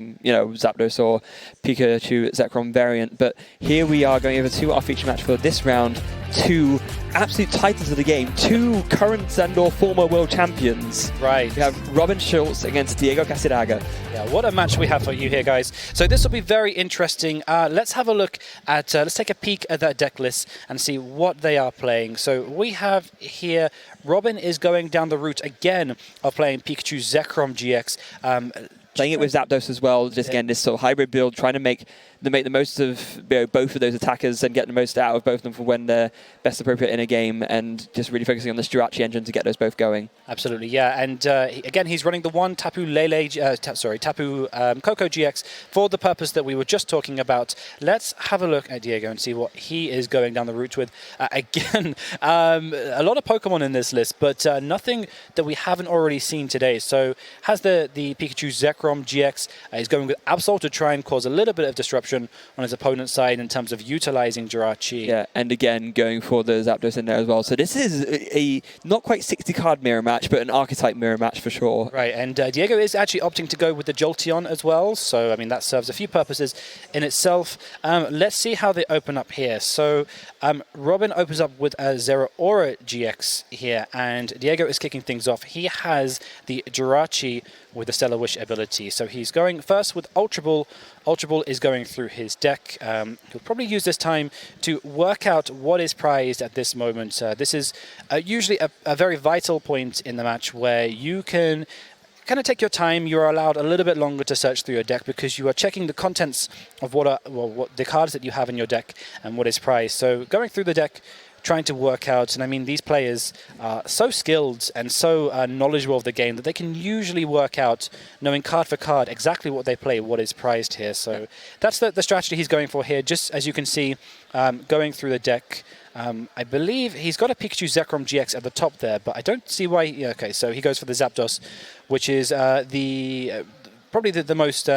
Zapdos or Pikachu Zekrom variant. But here we are going over to our feature match for this round. Two absolute titans of the game, two current and/or former world champions. Right. We have Robin Schulz against Diego Cassiraga. Yeah, what a match we have for you here, guys. So this will be very interesting. Let's have a look at, let's take a peek at that deck list and see what they are playing. So we have here, Robin is going down the route again of playing Pikachu Zekrom GX. Playing it with Zapdos as well, just again, this sort of hybrid build, trying to make the most of both of those attackers and get the most out of both of them for when they're best appropriate in a game, and just really focusing on the Jirachi engine to get those both going. Absolutely, yeah. And again, he's running the one Tapu Koko GX for the purpose that we were just talking about. Let's have a look at Diego and see what he is going down the route with. Again, a lot of Pokemon in this list, but nothing that we haven't already seen today. So has the Pikachu Zekrom GX. He's going with Absol to try and cause a little bit of disruption on his opponent's side in terms of utilizing Jirachi. Yeah, and again, going for the Zapdos in there as well. So this is a not quite 60-card mirror match, but an archetype mirror match for sure. Right, and Diego is actually opting to go with the Jolteon as well. So, I mean, that serves a few purposes in itself. Let's see how they open up here. So, Robin opens up with a Zeraora GX here, and Diego is kicking things off. He has the Jirachi with the Stellar Wish ability. So he's going first with Ultra Ball. Ultra Ball is going through his deck. He'll probably use this time to work out what is prized at this moment. This is usually a very vital point in the match where you can kind of take your time. You're allowed a little bit longer to search through your deck because you are checking the contents of what the cards that you have in your deck and what is prized. So going through the deck, trying to work out, and I mean, these players are so skilled and so knowledgeable of the game that they can usually work out, knowing card for card, exactly what they play, what is prized here. So that's the strategy he's going for here, just as you can see, going through the deck. I believe he's got a Pikachu Zekrom GX at the top there, but I don't see why. Yeah, okay, so he goes for the Zapdos, which is probably the most...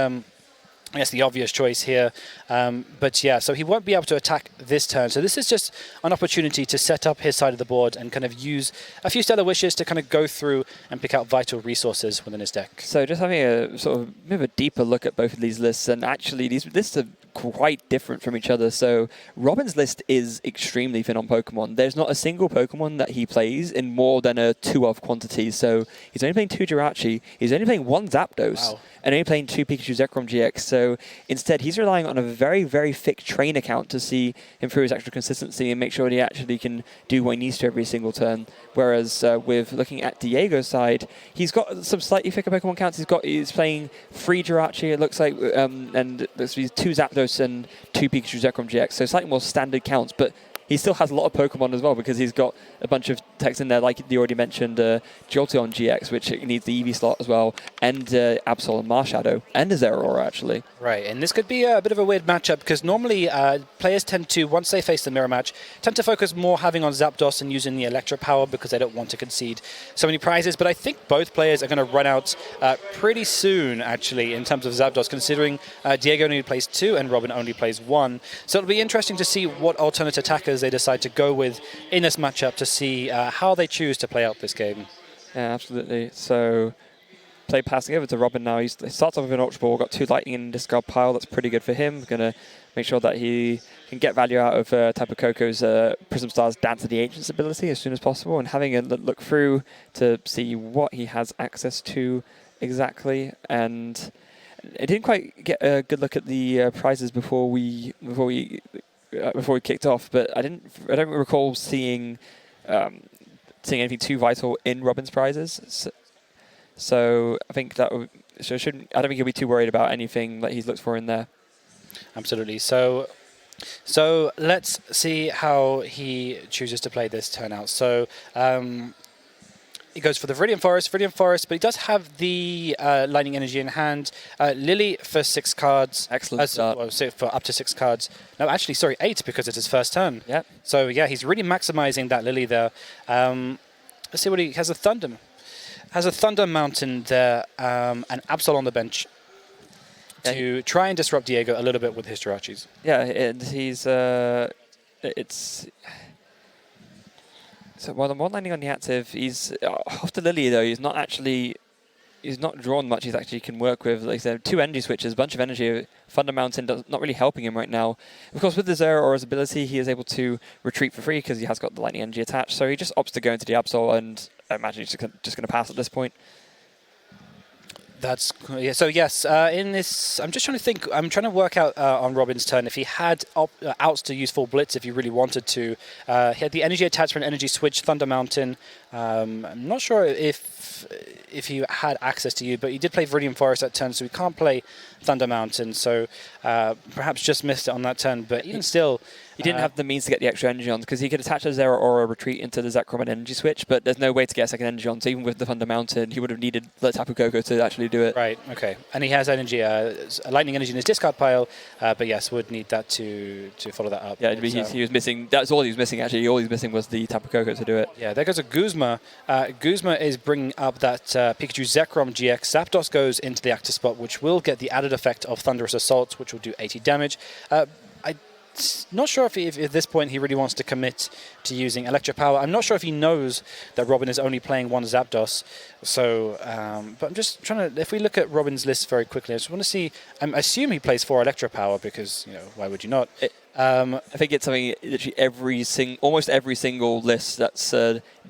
I guess the obvious choice here. But yeah, so he won't be able to attack this turn. So this is just an opportunity to set up his side of the board and kind of use a few Stellar Wishes to kind of go through and pick out vital resources within his deck. So just having a sort of bit of a deeper look at both of these lists, and actually these lists are quite different from each other. So Robin's list is extremely thin on Pokemon. There's not a single Pokemon that he plays in more than a 2 of quantity. So he's only playing 2 Jirachi, he's only playing 1 Zapdos, and only playing 2 Pikachu Zekrom GX. So instead, he's relying on a very, very thick train account to see him through his actual consistency and make sure that he actually can do what he needs to every single turn. Whereas with looking at Diego's side, he's got some slightly thicker Pokemon counts. He's playing 3 Jirachi, it looks like, and there's 2 Zapdos and 2 Pikachu Zekrom GX. So slightly more standard counts, but he still has a lot of Pokemon as well because he's got a bunch of techs in there, like the already mentioned Jolteon GX, which needs the EV slot as well, and Absol and Marshadow, and a Zeraora, actually. Right, and this could be a bit of a weird matchup because normally players tend to, once they face the mirror match, tend to focus more having on Zapdos and using the Electro Power because they don't want to concede so many prizes. But I think both players are going to run out pretty soon, actually, in terms of Zapdos, considering Diego only plays 2 and Robin only plays 1. So it'll be interesting to see what alternate attackers they decide to go with in this matchup to see how they choose to play out this game. Yeah, absolutely. So play passing over to Robin now. He starts off with an Ultra Ball, got 2 Lightning in discard pile. That's pretty good for him. Going to make sure that he can get value out of Tapu Koko's Prism Star's Dance of the Ancients ability as soon as possible, and having a look through to see what he has access to exactly. And I didn't quite get a good look at the prizes before we kicked off, but I don't recall seeing anything too vital in Robin's prizes. So I think I don't think he'll be too worried about anything that he's looked for in there. Absolutely. So let's see how he chooses to play this turn out. So he goes for the Viridian Forest, but he does have the Lightning Energy in hand. Lily for 6 cards. Excellent start. Well, so for up to 6 cards. No, actually, sorry, 8 because it's his first turn. Yep. So yeah, he's really maximizing that Lily there. Let's see what he has. A Thunder. Has a Thunder Mountain there, and Absol on the bench to try and disrupt Diego a little bit with his Jirachis. Yeah, and he's so while the one landing on the active, he's off the Lily though. He's not actually he's not drawn much. He's actually can work with, like I said, 2 energy switches, a bunch of energy. Thunder Mountain not really helping him right now. Of course, with the Zero Aura's ability, he is able to retreat for free because he has got the lightning energy attached. So he just opts to go into the Absol, and I imagine he's just going to pass at this point. That's yeah. So yes, in this, I'm just trying to think. I'm trying to work out on Robin's turn if he had outs to use full blitz if he really wanted to. He had the energy attached for an energy switch, Thunder Mountain. I'm not sure if he had access to you, but he did play Viridian Forest that turn, so he can't play Thunder Mountain. So perhaps just missed it on that turn. But even still. He didn't have the means to get the extra energy on because he could attach a Zero Aura retreat into the Zekrom and energy switch, but there's no way to get a second energy on. So even with the Thunder Mountain, he would have needed the Tapu Koko to actually do it. Right. Okay. And he has energy, lightning energy in his discard pile, but yes, would need that to follow that up. Yeah, he was missing. That's all he was missing. Actually, all he was missing was the Tapu Koko to do it. Yeah. There goes a Guzma. Guzma is bringing up that Pikachu Zekrom GX. Zapdos goes into the active spot, which will get the added effect of Thunderous Assault, which will do 80 damage. Not sure if at this point he really wants to commit to using Electro Power. I'm not sure if he knows that Robin is only playing 1 Zapdos. So, but I'm just trying to. If we look at Robin's list very quickly, I just want to see. I assume he plays 4 Electro Power because why would you not? I think it's something literally almost every single list that's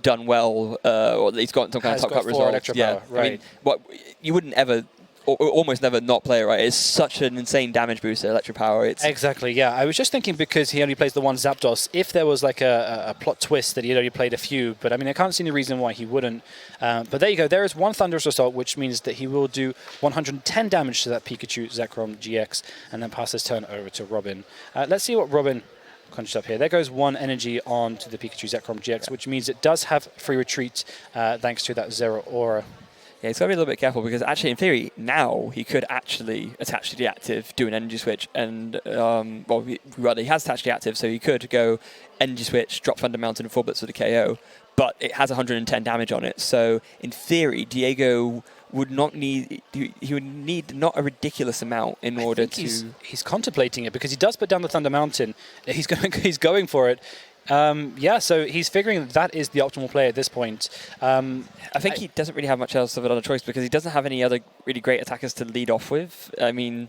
done well, or at least got some kind of top cut result. Electro Power, right? I mean, you wouldn't ever. Or almost never not play it, right? It's such an insane damage booster, Electro Power. Exactly, yeah. I was just thinking because he only plays the 1 Zapdos, if there was like a plot twist that he had only played a few, but I mean, I can't see any reason why he wouldn't. But there you go. There is 1 Thunderous Assault, which means that he will do 110 damage to that Pikachu Zekrom GX, and then pass his turn over to Robin. Let's see what Robin conjures up here. There goes 1 energy on to the Pikachu Zekrom GX, which means it does have free retreat thanks to that Zero Aura. Yeah, he's got to be a little bit careful because actually, in theory, now he could actually attach to the active, do an energy switch, and he has attached the active, so he could go energy switch, drop Thunder Mountain, and full blitz with a KO, but it has 110 damage on it. So in theory, Diego would not need. He would need not a ridiculous amount in order to. He's contemplating it because he does put down the Thunder Mountain. He's going for it. So he's figuring that is the optimal play at this point. I think he doesn't really have much else of another choice because he doesn't have any other really great attackers to lead off with. I mean,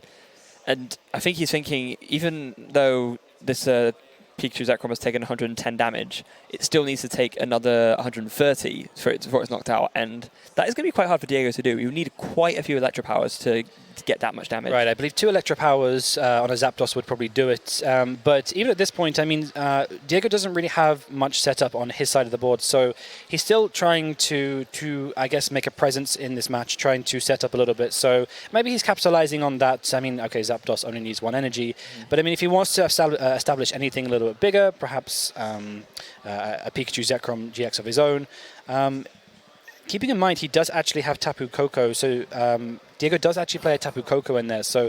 and I think he's thinking, even though this Pikachu Zekrom has taken 110 damage, it still needs to take another 130 before it's knocked out, and that is going to be quite hard for Diego to do. You need quite a few Electro Powers to get that much damage. Right, I believe 2 Electro Powers on a Zapdos would probably do it. But even at this point, I mean, Diego doesn't really have much set up on his side of the board, so he's still trying to I guess, make a presence in this match, trying to set up a little bit. So maybe he's capitalizing on that. I mean, okay, Zapdos only needs 1 energy, but I mean, if he wants to establish anything a little bit bigger, perhaps a Pikachu Zekrom GX of his own. Keeping in mind, he does actually have Tapu Koko, so Diego does actually play a Tapu Koko in there, so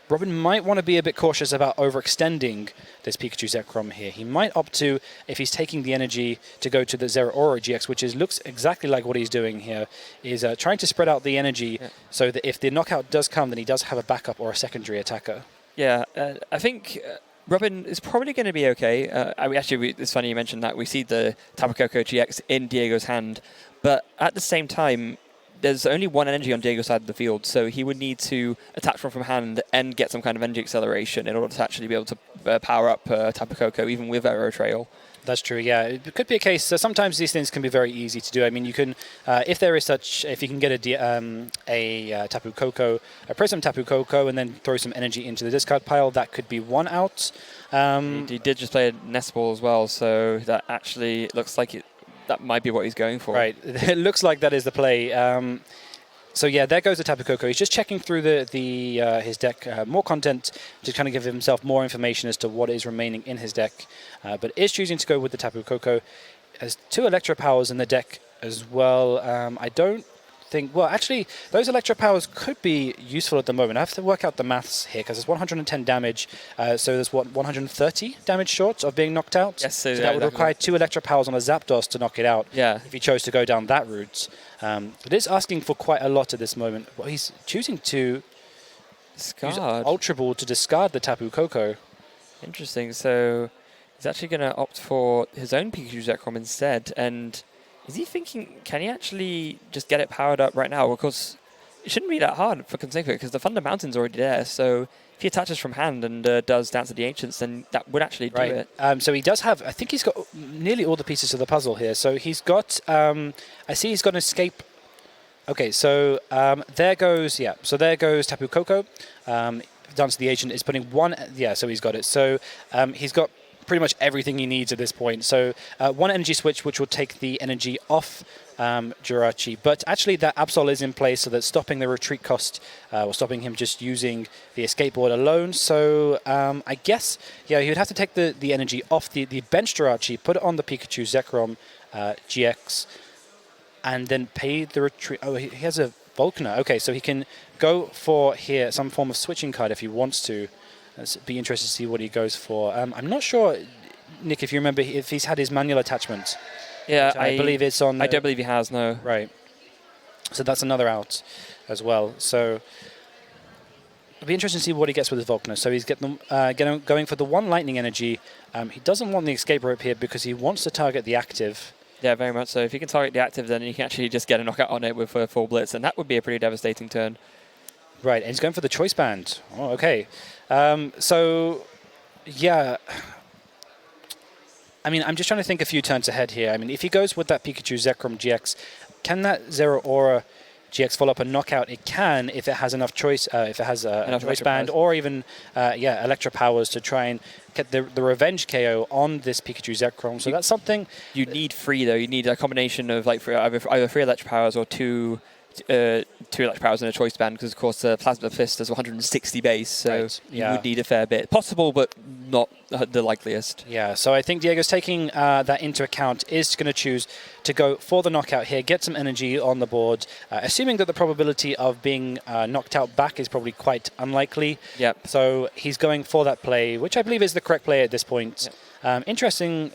Robin might want to be a bit cautious about overextending this Pikachu Zekrom here. He might opt to, if he's taking the energy, to go to the Zero Aura GX, which looks exactly like what he's doing here, is trying to spread out the energy so that if the knockout does come, then he does have a backup or a secondary attacker. Yeah, I think Robin is probably going to be okay. It's funny you mentioned that. We see the Tapu Koko GX in Diego's hand, but at the same time, there's only 1 energy on Diego's side of the field, so he would need to attach from hand and get some kind of energy acceleration in order to actually be able to power up Tapu Koko, even with Aero Trail. That's true, yeah. It could be a case. Sometimes these things can be very easy to do. I mean, you can, if you can get a Tapu Koko, a Prism Tapu Koko, and then throw some energy into the discard pile, that could be 1 out. He did just play a Nest Ball as well, so that actually looks like that might be what he's going for. Right. It looks like that is the play. So yeah, there goes the Tapu Koko. He's just checking through his deck, more content to kind of give himself more information as to what is remaining in his deck, but is choosing to go with the Tapu Koko. Has 2 Electro Powers in the deck as well. I don't think... Well, actually, those Electro Powers could be useful at the moment. I have to work out the maths here, because it's 110 damage, so there's, 130 damage short of being knocked out? Yes, so that would require 2 Electro Powers on a Zapdos to knock it out, if he chose to go down that route. It is asking for quite a lot at this moment. Well, he's choosing to use Ultra Ball to discard the Tapu Koko. Interesting. So he's actually going to opt for his own Pikachu Zekrom instead. And is he thinking, can he actually just get it powered up right now? Of course, it shouldn't be that hard for Cassiraga because the Thunder Mountain's already there. So if he attaches from hand and does Dance of the Ancients, then that would actually do it. So he does have, I think he's got nearly all the pieces of the puzzle here. So he's got, I see he's got an escape. Okay, so there goes Tapu Koko. Dance of the Agent is putting one, so he's got it. So he's got pretty much everything he needs at this point. So one energy switch, which will take the energy off Jirachi. But actually that Absol is in place, so that's stopping the retreat cost, or stopping him just using the escape board alone. So I guess, he would have to take the energy off the bench Jirachi, put it on the Pikachu Zekrom GX, and then pay the retreat. Oh, he has a Volcaner. Okay, so he can go for here some form of switching card if he wants to. Let's be interested to see what he goes for. I'm not sure, Nick, if you remember, if he's had his manual attachment. Yeah, I believe it's on. I don't believe he has, no. Right. So that's another out as well. So it'll be interesting to see what he gets with his Volcaner. So he's going for the one lightning energy. He doesn't want the escape rope here because he wants to target the active. Yeah, very much so. If you can target the active, then you can actually just get a knockout on it with a full blitz, and that would be a pretty devastating turn. Right, and he's going for the choice band. Oh, okay. So, yeah. I mean, I'm just trying to think a few turns ahead here. I mean, if he goes with that Pikachu Zekrom GX, can that Zero Aura GX follow up a knockout? It can if it has enough choice, if it has a choice band, or even, Electro Powers to try and get the revenge KO on this Pikachu Zekrom. So that's something. You need three, though. You need a combination of like either 3 Electro Powers or two Electro Powers and a choice band, because of course the Plasma Fist has 160 base, so you would need a fair bit. Possible, but not the likeliest. Yeah, so I think Diego's taking that into account, is going to choose to go for the knockout here, get some energy on the board, assuming that the probability of being knocked out back is probably quite unlikely. Yep. So he's going for that play, which I believe is the correct play at this point. Yep. Interesting.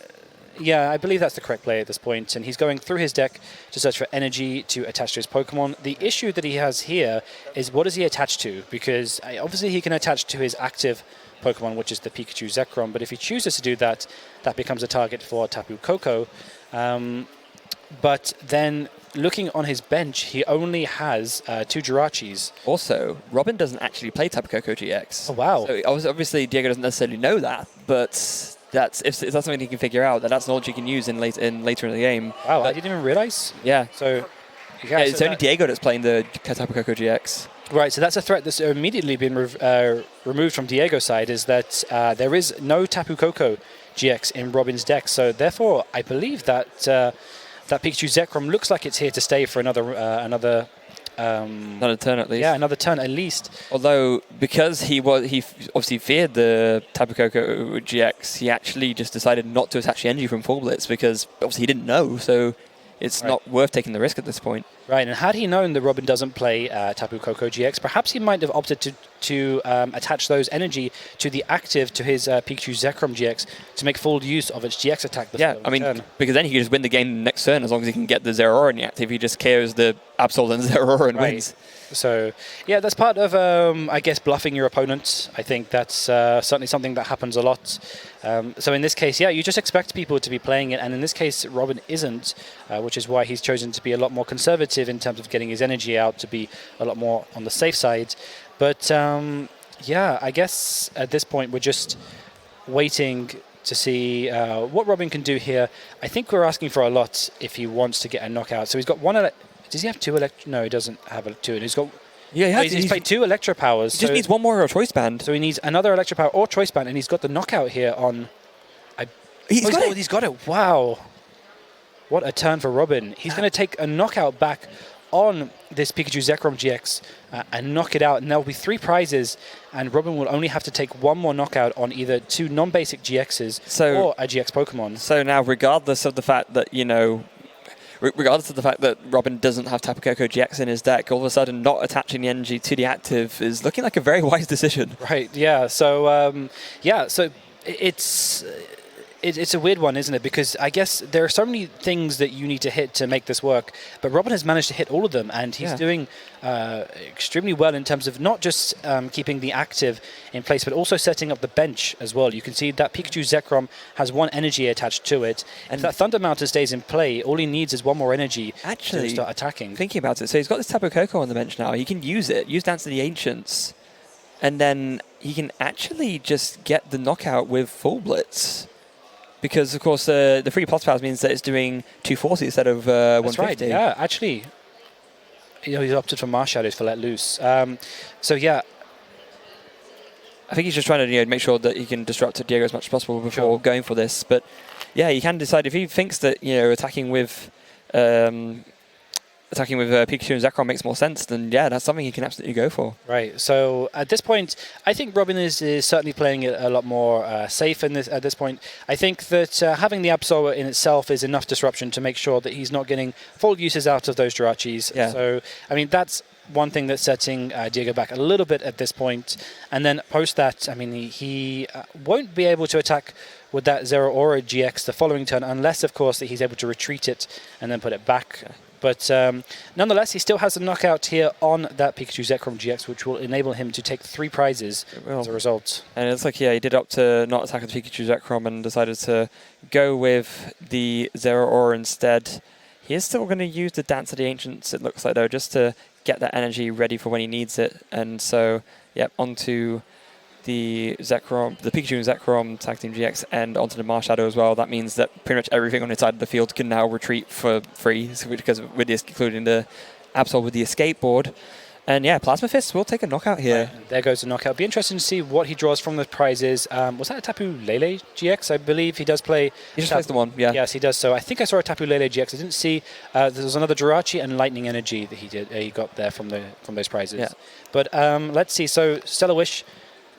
Yeah, I believe that's the correct play at this point, and he's going through his deck to search for energy to attach to his Pokemon. The issue that he has here is what does he attach to? Because obviously he can attach to his active Pokemon, which is the Pikachu Zekrom, but if he chooses to do that, that becomes a target for Tapu Koko. But then looking on his bench, he only has 2 Jirachis. Also, Robin doesn't actually play Tapu Koko GX. Oh, wow. So obviously Diego doesn't necessarily know that, but that's if that's something he can figure out, that's knowledge he can use later in the game. Wow, I didn't even realize. Yeah. So it's only Diego that's playing the Tapu Koko GX. Right, so that's a threat that's immediately been removed from Diego's side, is that there is no Tapu Koko GX in Robin's deck. So therefore, I believe that that Pikachu Zekrom looks like it's here to stay for another turn at least. Yeah, another turn at least. Although, because he obviously feared the Tapu Koko GX, he actually just decided not to attach the energy from Full Blitz because obviously he didn't know, so it's not worth taking the risk at this point. Right, and had he known that Robin doesn't play Tapu Koko GX, perhaps he might have opted to attach those energy to the active to his Pikachu Zekrom GX to make full use of its GX attack. Turn. Because then he can just win the game next turn as long as he can get the Zero Aura in the active. He just KOs the Absol and Zero Aura and wins. So, yeah, that's part of, I guess, bluffing your opponent. I think that's certainly something that happens a lot. So in this case, you just expect people to be playing it, and in this case, Robin isn't, which is why he's chosen to be a lot more conservative in terms of getting his energy out, to be a lot more on the safe side. But, I guess at this point, we're just waiting to see what Robin can do here. I think we're asking for a lot if he wants to get a knockout. So he's got one... Does he have 2 No, he doesn't have 2. He's got... Yeah, he's played 2 Electro Powers. He just needs one more Choice Band. So he needs another Electro Power or Choice Band, and he's got the knockout here on... He's got it. Wow. What a turn for Robin. He's going to take a knockout back on this Pikachu Zekrom GX and knock it out, and there will be 3 prizes, and Robin will only have to take 1 more knockout on either 2 non-basic GXs or a GX Pokemon. So now, regardless of the fact that, regardless of the fact that Robin doesn't have Tapu Koko GX in his deck, all of a sudden not attaching the energy to the active is looking like a very wise decision. Right, yeah. So, so it's... It's a weird one, isn't it? Because I guess there are so many things that you need to hit to make this work, but Robin has managed to hit all of them, and he's doing extremely well in terms of not just keeping the active in place, but also setting up the bench as well. You can see that Pikachu Zekrom has 1 energy attached to it, and if that Thunder Mountain stays in play, all he needs is 1 more energy to start attacking. Thinking about it, so he's got this Tapu Koko on the bench now. He can use it, use Dance of the Ancients, and then he can actually just get the knockout with full Blitz. Because, of course, the free plus powers means that it's doing 240 instead of 150. That's right, yeah, actually. He's opted for Marshadows for Let Loose. So, yeah. I think he's just trying to make sure that he can disrupt Diego as much as possible before going for this. But, yeah, he can decide if he thinks that, attacking with Pikachu and Zekrom makes more sense, then yeah, that's something he can absolutely go for. Right. So at this point, I think Robin is certainly playing it a lot more safe at this point. I think that having the Absolver in itself is enough disruption to make sure that he's not getting full uses out of those Jirachis. Yeah. So, I mean, that's one thing that's setting Diego back a little bit at this point. And then post that, I mean, he won't be able to attack with that Zeraora GX the following turn, unless, of course, that he's able to retreat it and then put it back. Okay. But nonetheless, he still has a knockout here on that Pikachu Zekrom GX, which will enable him to take 3 prizes as a result. And it's like, he did opt to not attack with Pikachu Zekrom and decided to go with the Zeraora instead. He is still going to use the Dance of the Ancients, it looks like, though, just to get that energy ready for when he needs it. And so, onto the Pikachu and Zekrom Tag Team GX and onto the Marshadow as well. That means that pretty much everything on the side of the field can now retreat for free, because including the Absol with the escape board. And yeah, Plasma Fist will take a knockout here. Right, there goes the knockout. Be interesting to see what he draws from the prizes. Was that a Tapu Lele GX? I believe he does play. He just plays the one, yeah. Yes, he does. So I think I saw a Tapu Lele GX. I didn't see. There was another Jirachi and Lightning Energy that he got there from those prizes. Yeah. But let's see. So Stellar Wish.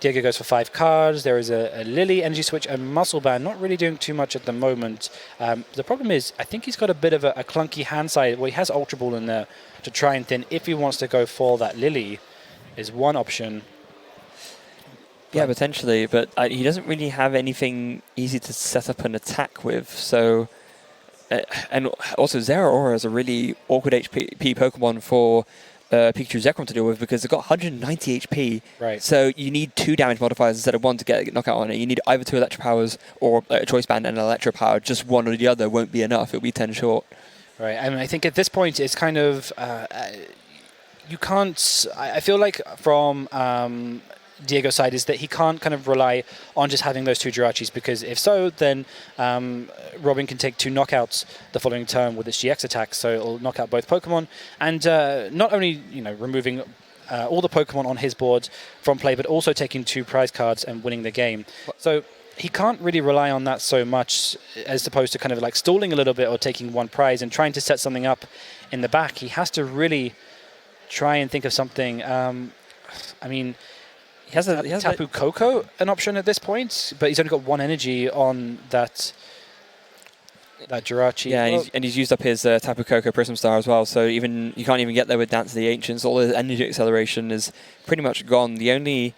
Diego goes for 5 cards. There is a Lily Energy Switch and Muscle Band, not really doing too much at the moment. The problem is, I think he's got a bit of a clunky hand side. Well, he has Ultra Ball in there to try and thin. If he wants to go for that Lily, is one option. Yeah, potentially, but he doesn't really have anything easy to set up an attack with. So, and also Zeraora is a really awkward HP Pokemon for Pikachu Zekrom to deal with, because they've got 190 HP. Right. So you need 2 damage modifiers instead of 1 to get a knockout on it. You need either 2 Electro Powers or a Choice Band and an Electro Power. Just one or the other won't be enough. It'll be 10 short. Right. I mean, I think at this point it's kind of you can't. I feel like from Diego's side is that he can't kind of rely on just having those 2 Jirachis, because if so, then Robin can take 2 knockouts the following turn with its GX attack, so it'll knock out both Pokemon, and not only removing all the Pokemon on his board from play, but also taking 2 prize cards and winning the game. So he can't really rely on that so much, as opposed to kind of like stalling a little bit or taking 1 prize and trying to set something up in the back. He has to really try and think of something. I mean, he has Tapu Koko an option at this point, but he's only got 1 energy on that Jirachi. Yeah, and he's used up his Tapu Koko Prism Star as well, so you can't even get there with Dance of the Ancients. All the energy acceleration is pretty much gone. The only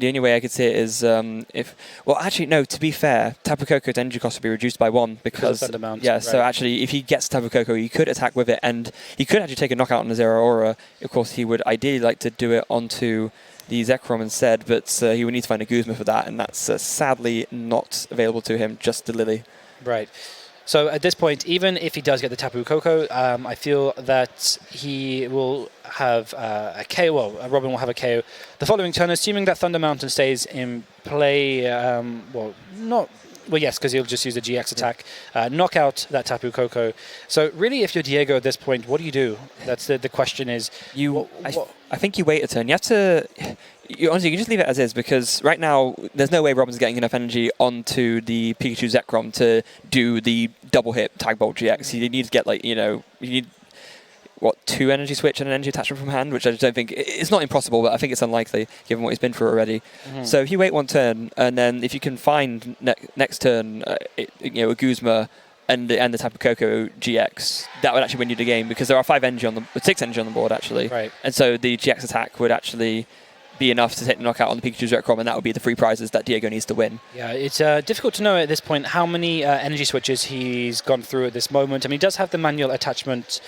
way I could see it is to be fair, Tapu Koko's energy cost would be reduced by 1 because Thunder Mount, right. So actually, if he gets Tapu Koko, he could attack with it, and he could actually take a knockout on the Zeraora. Of course, he would ideally like to do it onto the Zekrom instead, but he would need to find a Guzma for that, and that's sadly not available to him, just the Lily. Right. So at this point, even if he does get the Tapu Koko, I feel that he will have a KO. Well, Robin will have a KO the following turn, assuming that Thunder Mountain stays in play. Yes, because he'll just use the GX attack, knock out that Tapu Koko. So really, if you're Diego at this point, what do you do? That's the question is. I think you wait a turn. You have to. Honestly, you can just leave it as is, because right now there's no way Robin's getting enough energy onto the Pikachu Zekrom to do the double hit Tag Bolt GX. You need to get you need 2 energy switch and an energy attachment from hand, which I just don't think it's not impossible, but I think it's unlikely given what he's been through already. Mm-hmm. So if you wait 1 turn, and then if you can find next turn, a Guzma and the Tapu Koko GX, that would actually win you the game, because there are 6 energy on the board actually, right? And so the GX attack would actually be enough to take the knockout on the Pikachu Zekrom, and that would be the 3 prizes that Diego needs to win. Yeah, it's difficult to know at this point how many energy switches he's gone through at this moment. I mean, he does have the manual attachment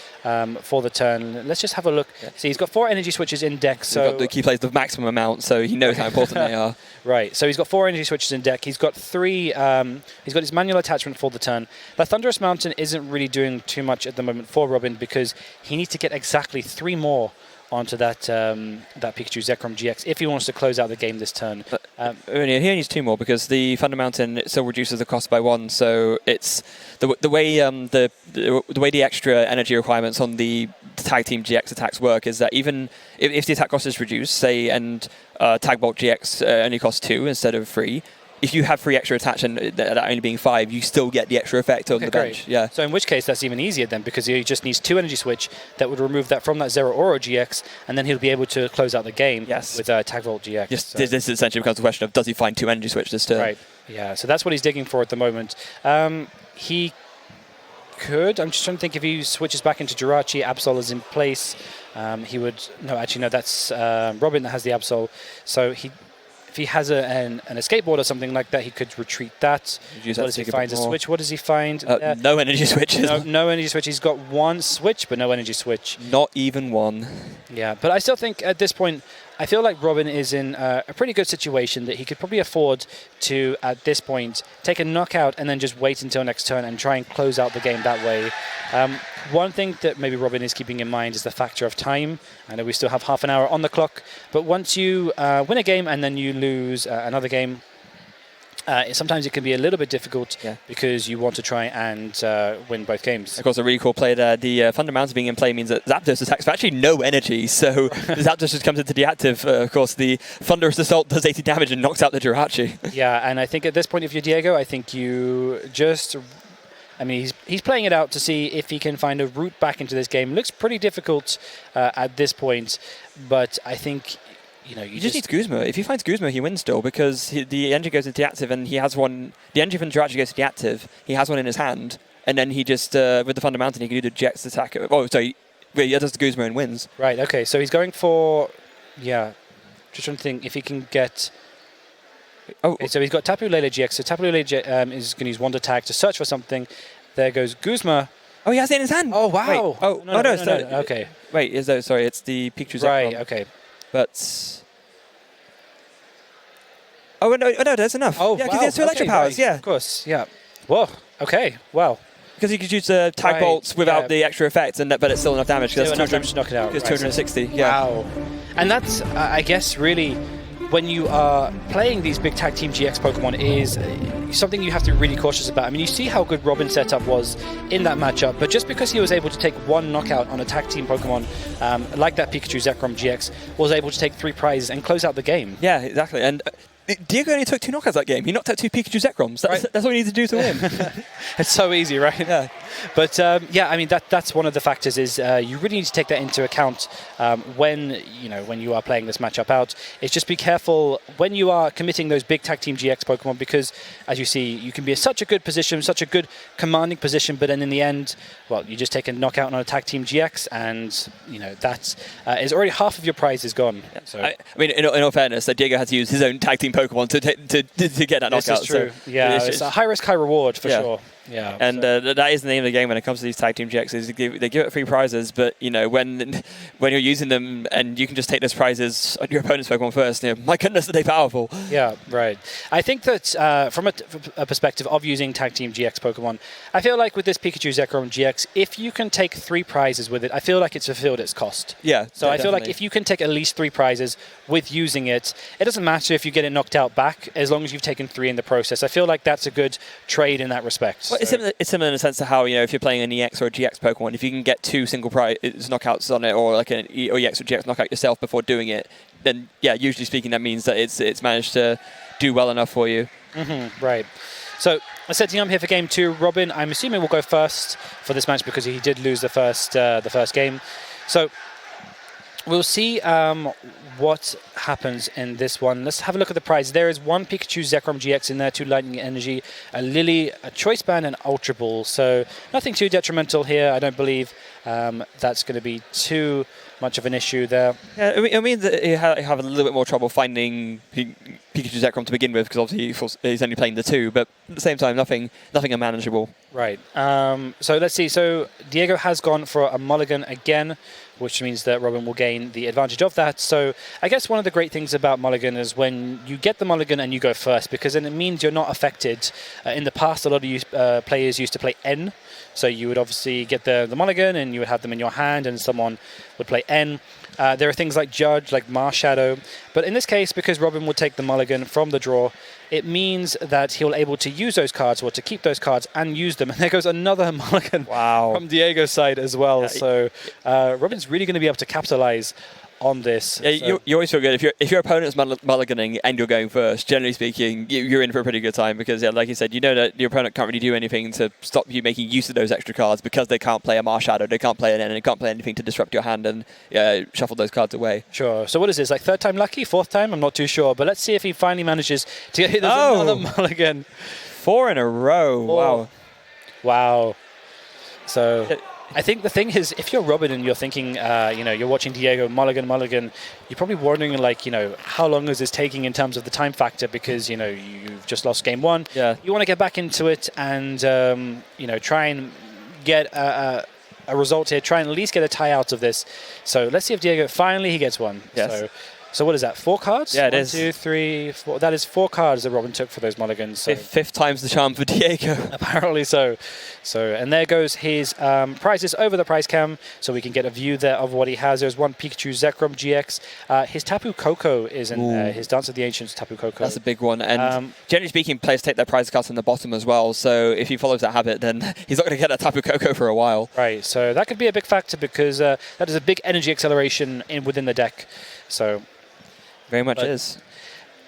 for the turn. Let's just have a look. Yeah. See, he's got 4 energy switches in deck. So he plays the maximum amount, so he knows how important they are. Right, so he's got 4 energy switches in deck. He's got 3. He's got his manual attachment for the turn. The Thunderous Mountain isn't really doing too much at the moment for Robin because he needs to get exactly 3 more onto that Pikachu Zekrom GX if he wants to close out the game this turn. He only needs 2 more because the Thunder Mountain still reduces the cost by 1. So it's the way the extra energy requirements on the Tag Team GX attacks work is that even if the attack cost is reduced, say, and Tag Bolt GX only costs 2 instead of 3. If you have 3 extra attacks and that only being 5, you still get the extra effect on the bench. Great. Yeah. So in which case, that's even easier then, because he just needs 2 energy switch that would remove that from that Zero Aura GX, and then he'll be able to close out the game with Tag Volt GX. This essentially becomes a question of, does he find 2 energy switches this turn? Right. Yeah. So that's what he's digging for at the moment. He could. I'm just trying to think if he switches back into Jirachi. Absol is in place. He would. No, actually, no. That's Robin that has the Absol. So if he has an escape board or something like that, he could retreat that. What does he find? A switch? What does he find? No energy switches. No energy switch. He's got 1 switch, but no energy switch. Not even 1. Yeah, but I still think at this point, I feel like Robin is in a pretty good situation that he could probably afford to, at this point, take a knockout and then just wait until next turn and try and close out the game that way. One thing that maybe Robin is keeping in mind is the factor of time. I know we still have half an hour on the clock, but once you win a game and then you lose another game, sometimes it can be a little bit difficult because you want to try and win both games. Of course, a really cool play there. The Thunder Mountain being in play means that Zapdos attacks for actually no energy, so the Zapdos just comes into the active. Of course, the Thunderous Assault does 80 damage and knocks out the Jirachi. Yeah, and I think at this point, if you're Diego, I think you just... I mean, he's playing it out to see if he can find a route back into this game. Looks pretty difficult at this point, but I think... You just need Guzma. If he finds Guzma, he wins still because the energy goes into the active and he has one. The energy from Jirachi goes to the active. He has one in his hand, and then he just with the Thunder Mountain he can do the Jets attack. Oh, sorry, he does the Guzma and wins. Right. Okay. So he's going for just trying to think if he can get. Okay, so he's got Tapu Lele GX. So Tapu Lele is going to use Wonder Tag to search for something. There goes Guzma. Oh, he has it in his hand. Oh wow. Wait, no. Okay. Wait, sorry, it's the Pikachu Zekrom. Right. Okay. But no, that's enough. Oh, yeah, because he has 2 electric powers. Right. Yeah, of course. Yeah. Whoa. Okay. Wow. Because he could use tag bolts without the extra effect, but it's still enough damage. Still enough damage to knock it out. It's 260. Wow. And that's, I guess, really when you are playing these big Tag Team GX Pokemon is something you have to be really cautious about. I mean, you see how good Robin's setup was in that matchup, but just because he was able to take 1 knockout on a Tag Team Pokemon like that Pikachu Zekrom GX, was able to take 3 prizes and close out the game. Yeah, exactly. And Diego only took 2 knockouts that game. He knocked out 2 Pikachu Zekroms. That's all he needs to do to win. It's so easy, right? Yeah. But I mean that's one of the factors is you really need to take that into account when you are playing this matchup out. It's just be careful when you are committing those big Tag Team GX Pokemon because, as you see, you can be in such a good position, such a good commanding position, but then in the end, well, you just take a knockout on a Tag Team GX, and that is already half of your prize is gone. Yeah. So I mean, in all fairness, Diego had to use his own Tag Team Pokemon to get that knockout. This is true. So it's a high risk, high reward for sure. Yeah, and that is the name of the game when it comes to these Tag Team GXs. They give it 3 prizes, but when you're using them and you can just take those prizes on your opponent's Pokemon first, my goodness, are they powerful? Yeah, right. I think that from a perspective of using Tag Team GX Pokemon, I feel like with this Pikachu Zekrom GX, if you can take 3 prizes with it, I feel like it's fulfilled its cost. Yeah. So I feel like if you can take at least 3 prizes with using it, it doesn't matter if you get it knocked out back, as long as you've taken 3 in the process. I feel like that's a good trade in that respect. Well, it's similar in the sense to how, if you're playing an EX or a GX Pokemon, if you can get 2 single prize knockouts on it, or like an EX or GX knockout yourself before doing it, then usually speaking, that means that it's managed to do well enough for you. Mm-hmm, right. So setting up here for game 2, Robin, I'm assuming will go first for this match because he did lose the first game. So we'll see what happens in this one. Let's have a look at the prize. There is one Pikachu Zekrom GX in there, 2 Lightning Energy, a Lily, a Choice Band, and Ultra Ball. So nothing too detrimental here. I don't believe that's going to be too much of an issue there. Yeah, it means that you have a little bit more trouble finding Pikachu Zekrom to begin with, because obviously he's only playing the 2, but at the same time, nothing unmanageable. Right. So let's see. So Diego has gone for a mulligan again, which means that Robin will gain the advantage of that. So I guess one of the great things about mulligan is when you get the mulligan and you go first, because then it means you're not affected. In the past, a lot of players used to play N. So you would obviously get the mulligan and you would have them in your hand and someone would play N. There are things like Judge, like Marshadow. But in this case, because Robin will take the mulligan from the draw, it means that he'll able to use those cards, or to keep those cards and use them. And there goes another mulligan from Diego's side as well. Yeah, so Robin's really going to be able to capitalize on this. Yeah, so you always feel good if your opponent's mulliganing and you're going first. Generally speaking, you're in for a pretty good time, because, yeah, like you said, you know that your opponent can't really do anything to stop you making use of those extra cards, because they can't play a Marshadow, they can't play an N, and they can't play anything to disrupt your hand and shuffle those cards away. Sure. So what is this, like 3rd time lucky, 4th time? I'm not too sure, but let's see if he finally manages to get another mulligan. 4 in a row. 4. Wow. So I think the thing is, if you're Robin and you're thinking, you're watching Diego mulligan, you're probably wondering, how long is this taking in terms of the time factor, because, you've just lost game 1. Yeah. You want to get back into it and, try and get a result here, try and at least get a tie out of this. So let's see if Diego, finally he gets one. Yes. So what is that, 4 cards? Yeah, it is. 1, 2, 3, 4. That is 4 cards that Robin took for those mulligans. So. 5th time's the charm for Diego. Apparently so. And there goes his prizes over the prize cam, so we can get a view there of what he has. There's one Pikachu Zekrom GX. His Tapu Koko is in there. His Dance of the Ancients Tapu Koko. That's a big one. And generally speaking, players take their prize cards from the bottom as well. So if he follows that habit, then he's not going to get a Tapu Koko for a while. Right. So that could be a big factor, because that is a big energy acceleration within the deck. So. Very much is.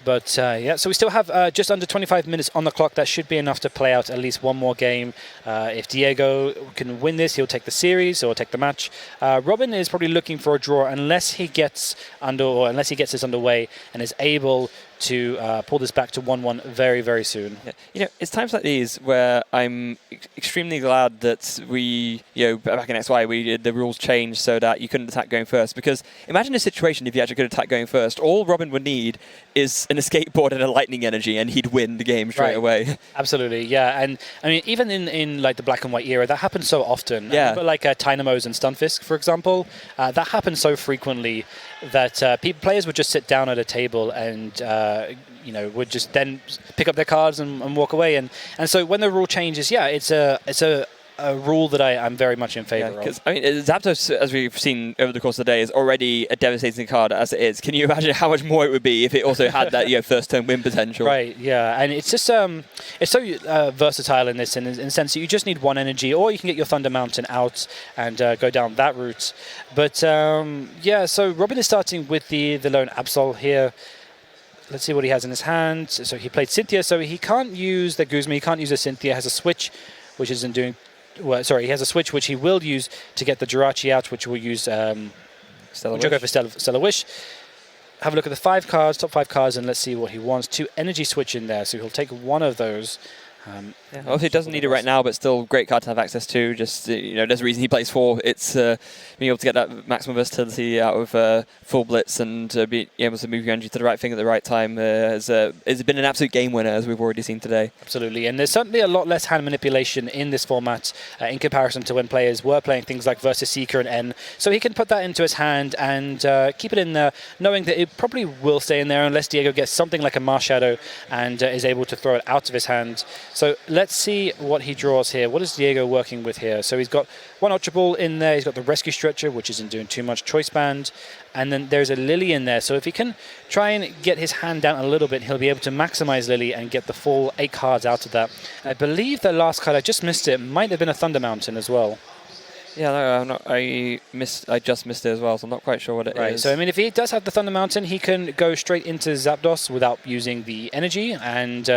But so we still have just under 25 minutes on the clock. That should be enough to play out at least one more game. If Diego can win this, he'll take the series or take the match. Robin is probably looking for a draw unless he gets this underway and is able to pull this back to 1-1 very, very soon. Yeah. It's times like these where I'm extremely glad that we, back in XY, the rules changed so that you couldn't attack going first. Because imagine a situation if you actually could attack going first. All Robin would need is an escape board and a lightning energy, and he'd win the game straight away. Absolutely, yeah. And I mean, even in like the black and white era, that happens so often. Yeah. But like Tynamos and Stunfisk, for example, that happens so frequently that players would just sit down at a table and would just then pick up their cards and walk away. And so when the rule changes, it's a rule that I'm very much in favor of. I mean, Zapdos, as we've seen over the course of the day, is already a devastating card as it is. Can you imagine how much more it would be if it also had that first turn win potential? Right, yeah. And it's just it's so versatile in this, in the sense that you just need one energy, or you can get your Thunder Mountain out and go down that route. But so Robin is starting with the lone Absol here. Let's see what he has in his hand. So he played Cynthia, so he can't use the Guzma, he can't use the Cynthia, has a switch, which isn't doing... Well, sorry, he has a switch which he will use to get the Jirachi out, which will use Go for Stellar Wish. Have a look at the top 5 cards, and let's see what he wants. 2 energy switch in there, so he'll take one of those. Obviously, he doesn't need it right now, but still great card to have access to. Just there's a reason he plays 4. It's being able to get that maximum versatility out of full blitz and be able to move your energy to the right thing at the right time. Has been an absolute game winner, as we've already seen today. Absolutely, and there's certainly a lot less hand manipulation in this format in comparison to when players were playing things like Versus Seeker and N. So he can put that into his hand and keep it in there, knowing that it probably will stay in there unless Diego gets something like a Marshadow and is able to throw it out of his hand. So let's see what he draws here. What is Diego working with here? So he's got one Ultra Ball in there. He's got the Rescue Stretcher, which isn't doing too much, Choice Band. And then there's a Lily in there. So if he can try and get his hand down a little bit, he'll be able to maximize Lily and get the full 8 cards out of that. I believe the last card, I just missed it, might have been a Thunder Mountain as well. Yeah, no, I'm not. I just missed it as well, so I'm not quite sure what it is. Right. So I mean, if he does have the Thunder Mountain, he can go straight into Zapdos without using the energy and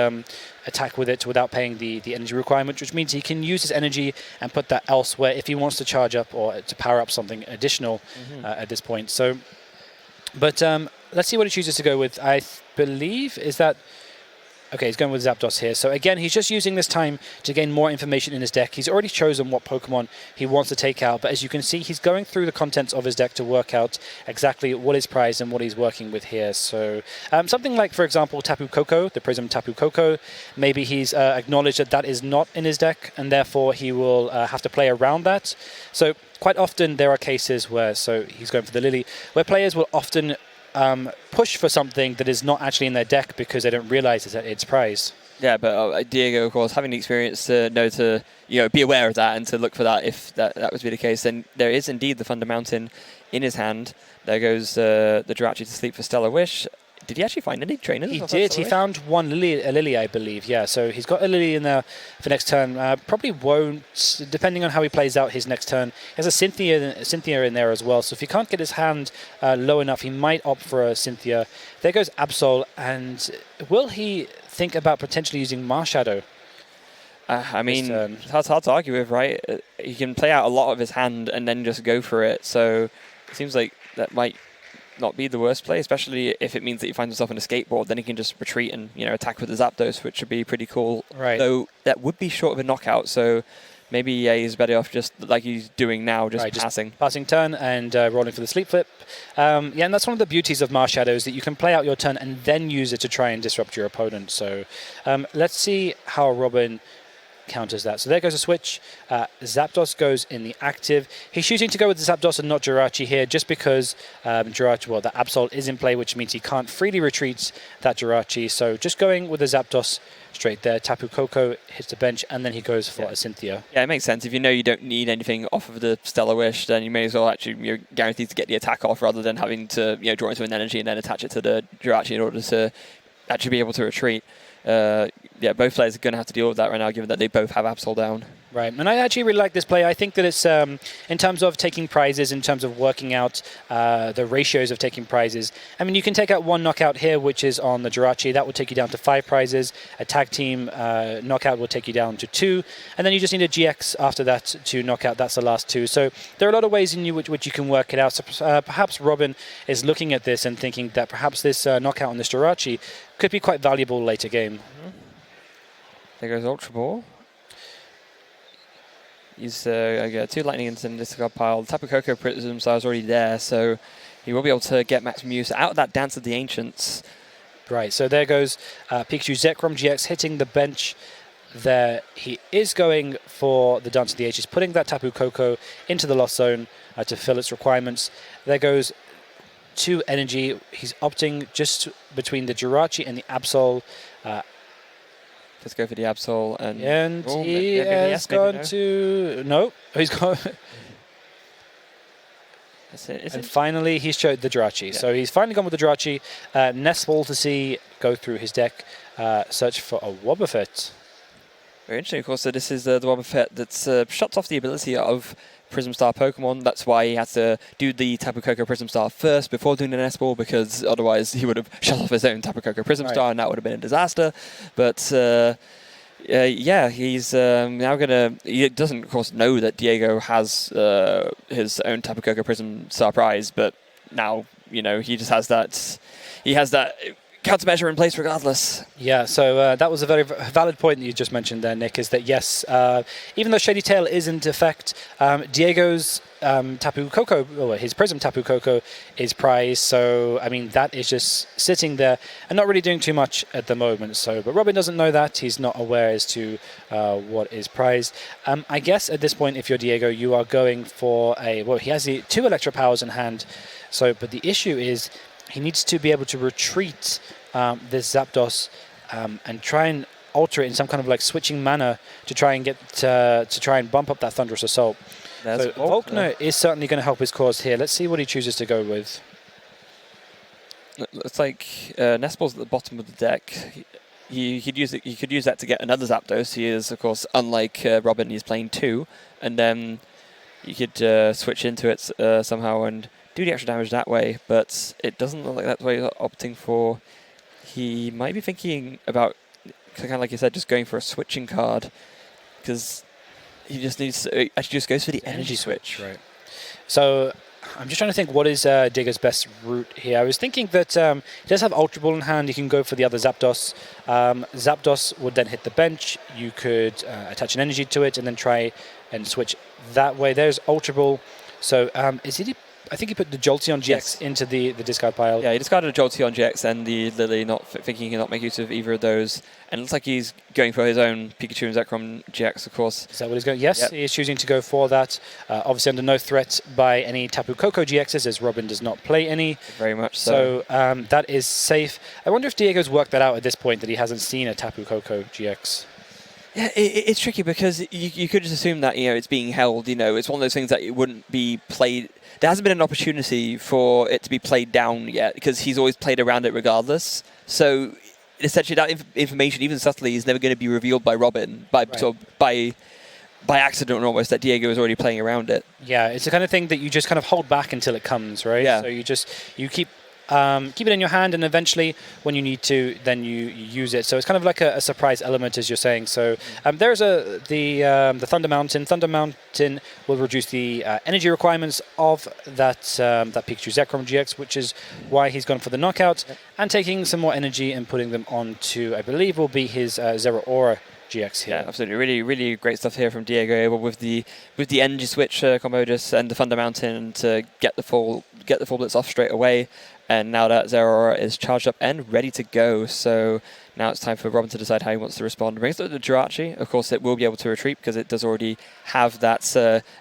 attack with it without paying the energy requirement, which means he can use his energy and put that elsewhere if he wants to charge up or to power up something additional at this point. So, but let's see what he chooses to go with. I believe is that. Okay, he's going with Zapdos here. So again, he's just using this time to gain more information in his deck. He's already chosen what Pokemon he wants to take out, but as you can see, he's going through the contents of his deck to work out exactly what is prized and what he's working with here. So something like, for example, Tapu Koko, the Prism Tapu Koko, maybe he's acknowledged that that is not in his deck, and therefore he will have to play around that. So quite often there are cases where, so he's going for the Lily, where players will often push for something that is not actually in their deck because they don't realize that it's prize. Yeah, but Diego, of course, having the experience to know to be aware of that and to look for that if that was to be the case, then there is indeed the Thunder Mountain in his hand. There goes the Jirachi to sleep for Stellar Wish. Did he actually find any trainers? He did. He found a Lily, I believe. Yeah, so he's got a Lily in there for next turn. Probably won't, depending on how he plays out his next turn. He has a Cynthia in there as well. So if he can't get his hand low enough, he might opt for a Cynthia. There goes Absol, and will he think about potentially using Marshadow? I mean, that's hard to argue with, right? He can play out a lot of his hand and then just go for it. So it seems like that might not be the worst play, especially if it means that he finds himself on a skateboard. Then he can just retreat and attack with the Zapdos, which would be pretty cool. Right. Though that would be short of a knockout, so maybe he's better off just like he's doing now, just passing. Just passing turn and rolling for the sleep flip. And that's one of the beauties of Marshadow, is that you can play out your turn and then use it to try and disrupt your opponent. So let's see how Robin counters that. So there goes a switch. Zapdos goes in the active. He's choosing to go with the Zapdos and not Jirachi here just because Jirachi, well, the Absol is in play, which means he can't freely retreat that Jirachi. So just going with the Zapdos straight there. Tapu Koko hits the bench and then he goes for a Cynthia. Yeah, it makes sense. If you know you don't need anything off of the Stellar Wish, then you may as well actually, you're guaranteed to get the attack off rather than having to draw into an energy and then attach it to the Jirachi in order to actually be able to retreat. Both players are going to have to deal with that right now, given that they both have Absol down. Right, and I actually really like this play. I think that it's, in terms of taking prizes, in terms of working out the ratios of taking prizes, I mean, you can take out one knockout here, which is on the Jirachi. That will take you down to 5 prizes. A tag team knockout will take you down to 2. And then you just need a GX after that to knock out. That's the last 2. So there are a lot of ways in which you can work it out. So perhaps Robin is looking at this and thinking that perhaps this knockout on this Jirachi could be quite valuable later game. There goes Ultra Ball. He's got 2 lightning into the discard pile. Tapu Koko Prism Star is already there, so he will be able to get maximum use out of that Dance of the Ancients. Right, so there goes Pikachu Zekrom GX hitting the bench there. He is going for the Dance of the Ancients, putting that Tapu Koko into the Lost Zone to fill its requirements. There goes 2 energy. He's opting just between the Jirachi and the Absol. Let's go for the Absol. And he has gone to... No, he's gone... And finally, he's chosen the Jirachi. Yeah. So he's finally gone with the Jirachi. Nestball to see go through his deck, search for a Wobbuffet. Very interesting, of course. So this is the Wobbuffet that shuts off the ability of Prism Star Pokemon. That's why he had to do the Tapu Koko Prism Star first before doing the Nestball, because otherwise he would have shut off his own Tapu Koko Prism Star and that would have been a disaster. But he's now going to... He doesn't, of course, know that Diego has his own Tapu Koko Prism Star prize, but now, he just has that... He has that countermeasure in place regardless. Yeah, so that was a very valid point that you just mentioned there, Nick, is that yes, even though Shady Tail is in effect, Diego's Tapu Koko, or his Prism Tapu Koko is prized, so I mean that is just sitting there and not really doing too much at the moment. So, but Robin doesn't know that, he's not aware as to what is prized. I guess at this point, if you're Diego, you are going for he has the 2 Electro Powers in hand, so but the issue is he needs to be able to retreat this Zapdos and try and alter it in some kind of like switching manner to try and get to try and bump up that Thunderous Assault. So Volkner is certainly going to help his cause here. Let's see what he chooses to go with. Looks like Nestball's at the bottom of the deck. He could use that to get another Zapdos. He is, of course, unlike Robin, he's playing 2, and then you could switch into it somehow and do the extra damage that way, but it doesn't look like that's what he's opting for. He might be thinking about, kind of like you said, just going for a switching card, because he just needs to, actually just goes for the energy switch. Right. So I'm just trying to think what is Diego's best route here. I was thinking that he does have Ultra Ball in hand. You can go for the other Zapdos. Zapdos would then hit the bench. You could attach an energy to it and then try and switch that way. There's Ultra Ball. So I think he put the Jolteon GX into the discard pile. Yeah, he discarded a Jolteon GX and the Lily, not thinking he cannot make use of either of those. And it looks like he's going for his own Pikachu and Zekrom GX, of course. Is that what he's going? Yes, yep. He is choosing to go for that. Obviously under no threat by any Tapu Koko GXs, as Robin does not play any. Very much so. So that is safe. I wonder if Diego's worked that out at this point, that he hasn't seen a Tapu Koko GX. Yeah, it's tricky because you could just assume that, it's being held. It's one of those things that it wouldn't be played. There hasn't been an opportunity for it to be played down yet, because he's always played around it regardless. So essentially, that information, even subtly, is never going to be revealed by Robin, by accident almost, that Diego is already playing around it. Yeah, it's the kind of thing that you just kind of hold back until it comes, right? Yeah. So you keep it in your hand, and eventually, when you need to, then you use it. So it's kind of like a surprise element, as you're saying. So there's the Thunder Mountain. Thunder Mountain will reduce the energy requirements of that Pikachu Zekrom GX, which is why he's gone for the knockout, and taking some more energy and putting them onto, I believe, will be his Zeraora GX here. Yeah, absolutely. Really, really great stuff here from Diego, able with the energy switch combo just and the Thunder Mountain to get the full blitz off straight away. And now that Zeraora is charged up and ready to go, so now it's time for Robin to decide how he wants to respond. Brings it to the Jirachi. Of course, it will be able to retreat because it does already have that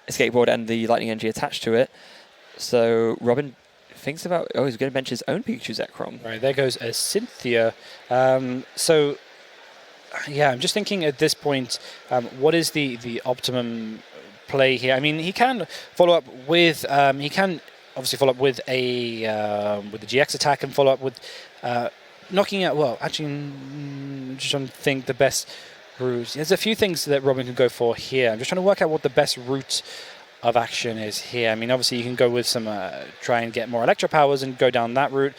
escape board and the lightning energy attached to it. So Robin thinks about, he's going to bench his own Pikachu Zekrom. Right, there goes a Cynthia. So yeah, I'm just thinking at this point, what is the optimum play here? I mean, he can follow up with obviously follow up with the GX attack and follow up with knocking out. Well, actually, I'm just trying to think the best route. There's a few things that Robin can go for here. I'm just trying to work out what the best route of action is here. I mean, obviously you can go with some try and get more Electro Powers and go down that route.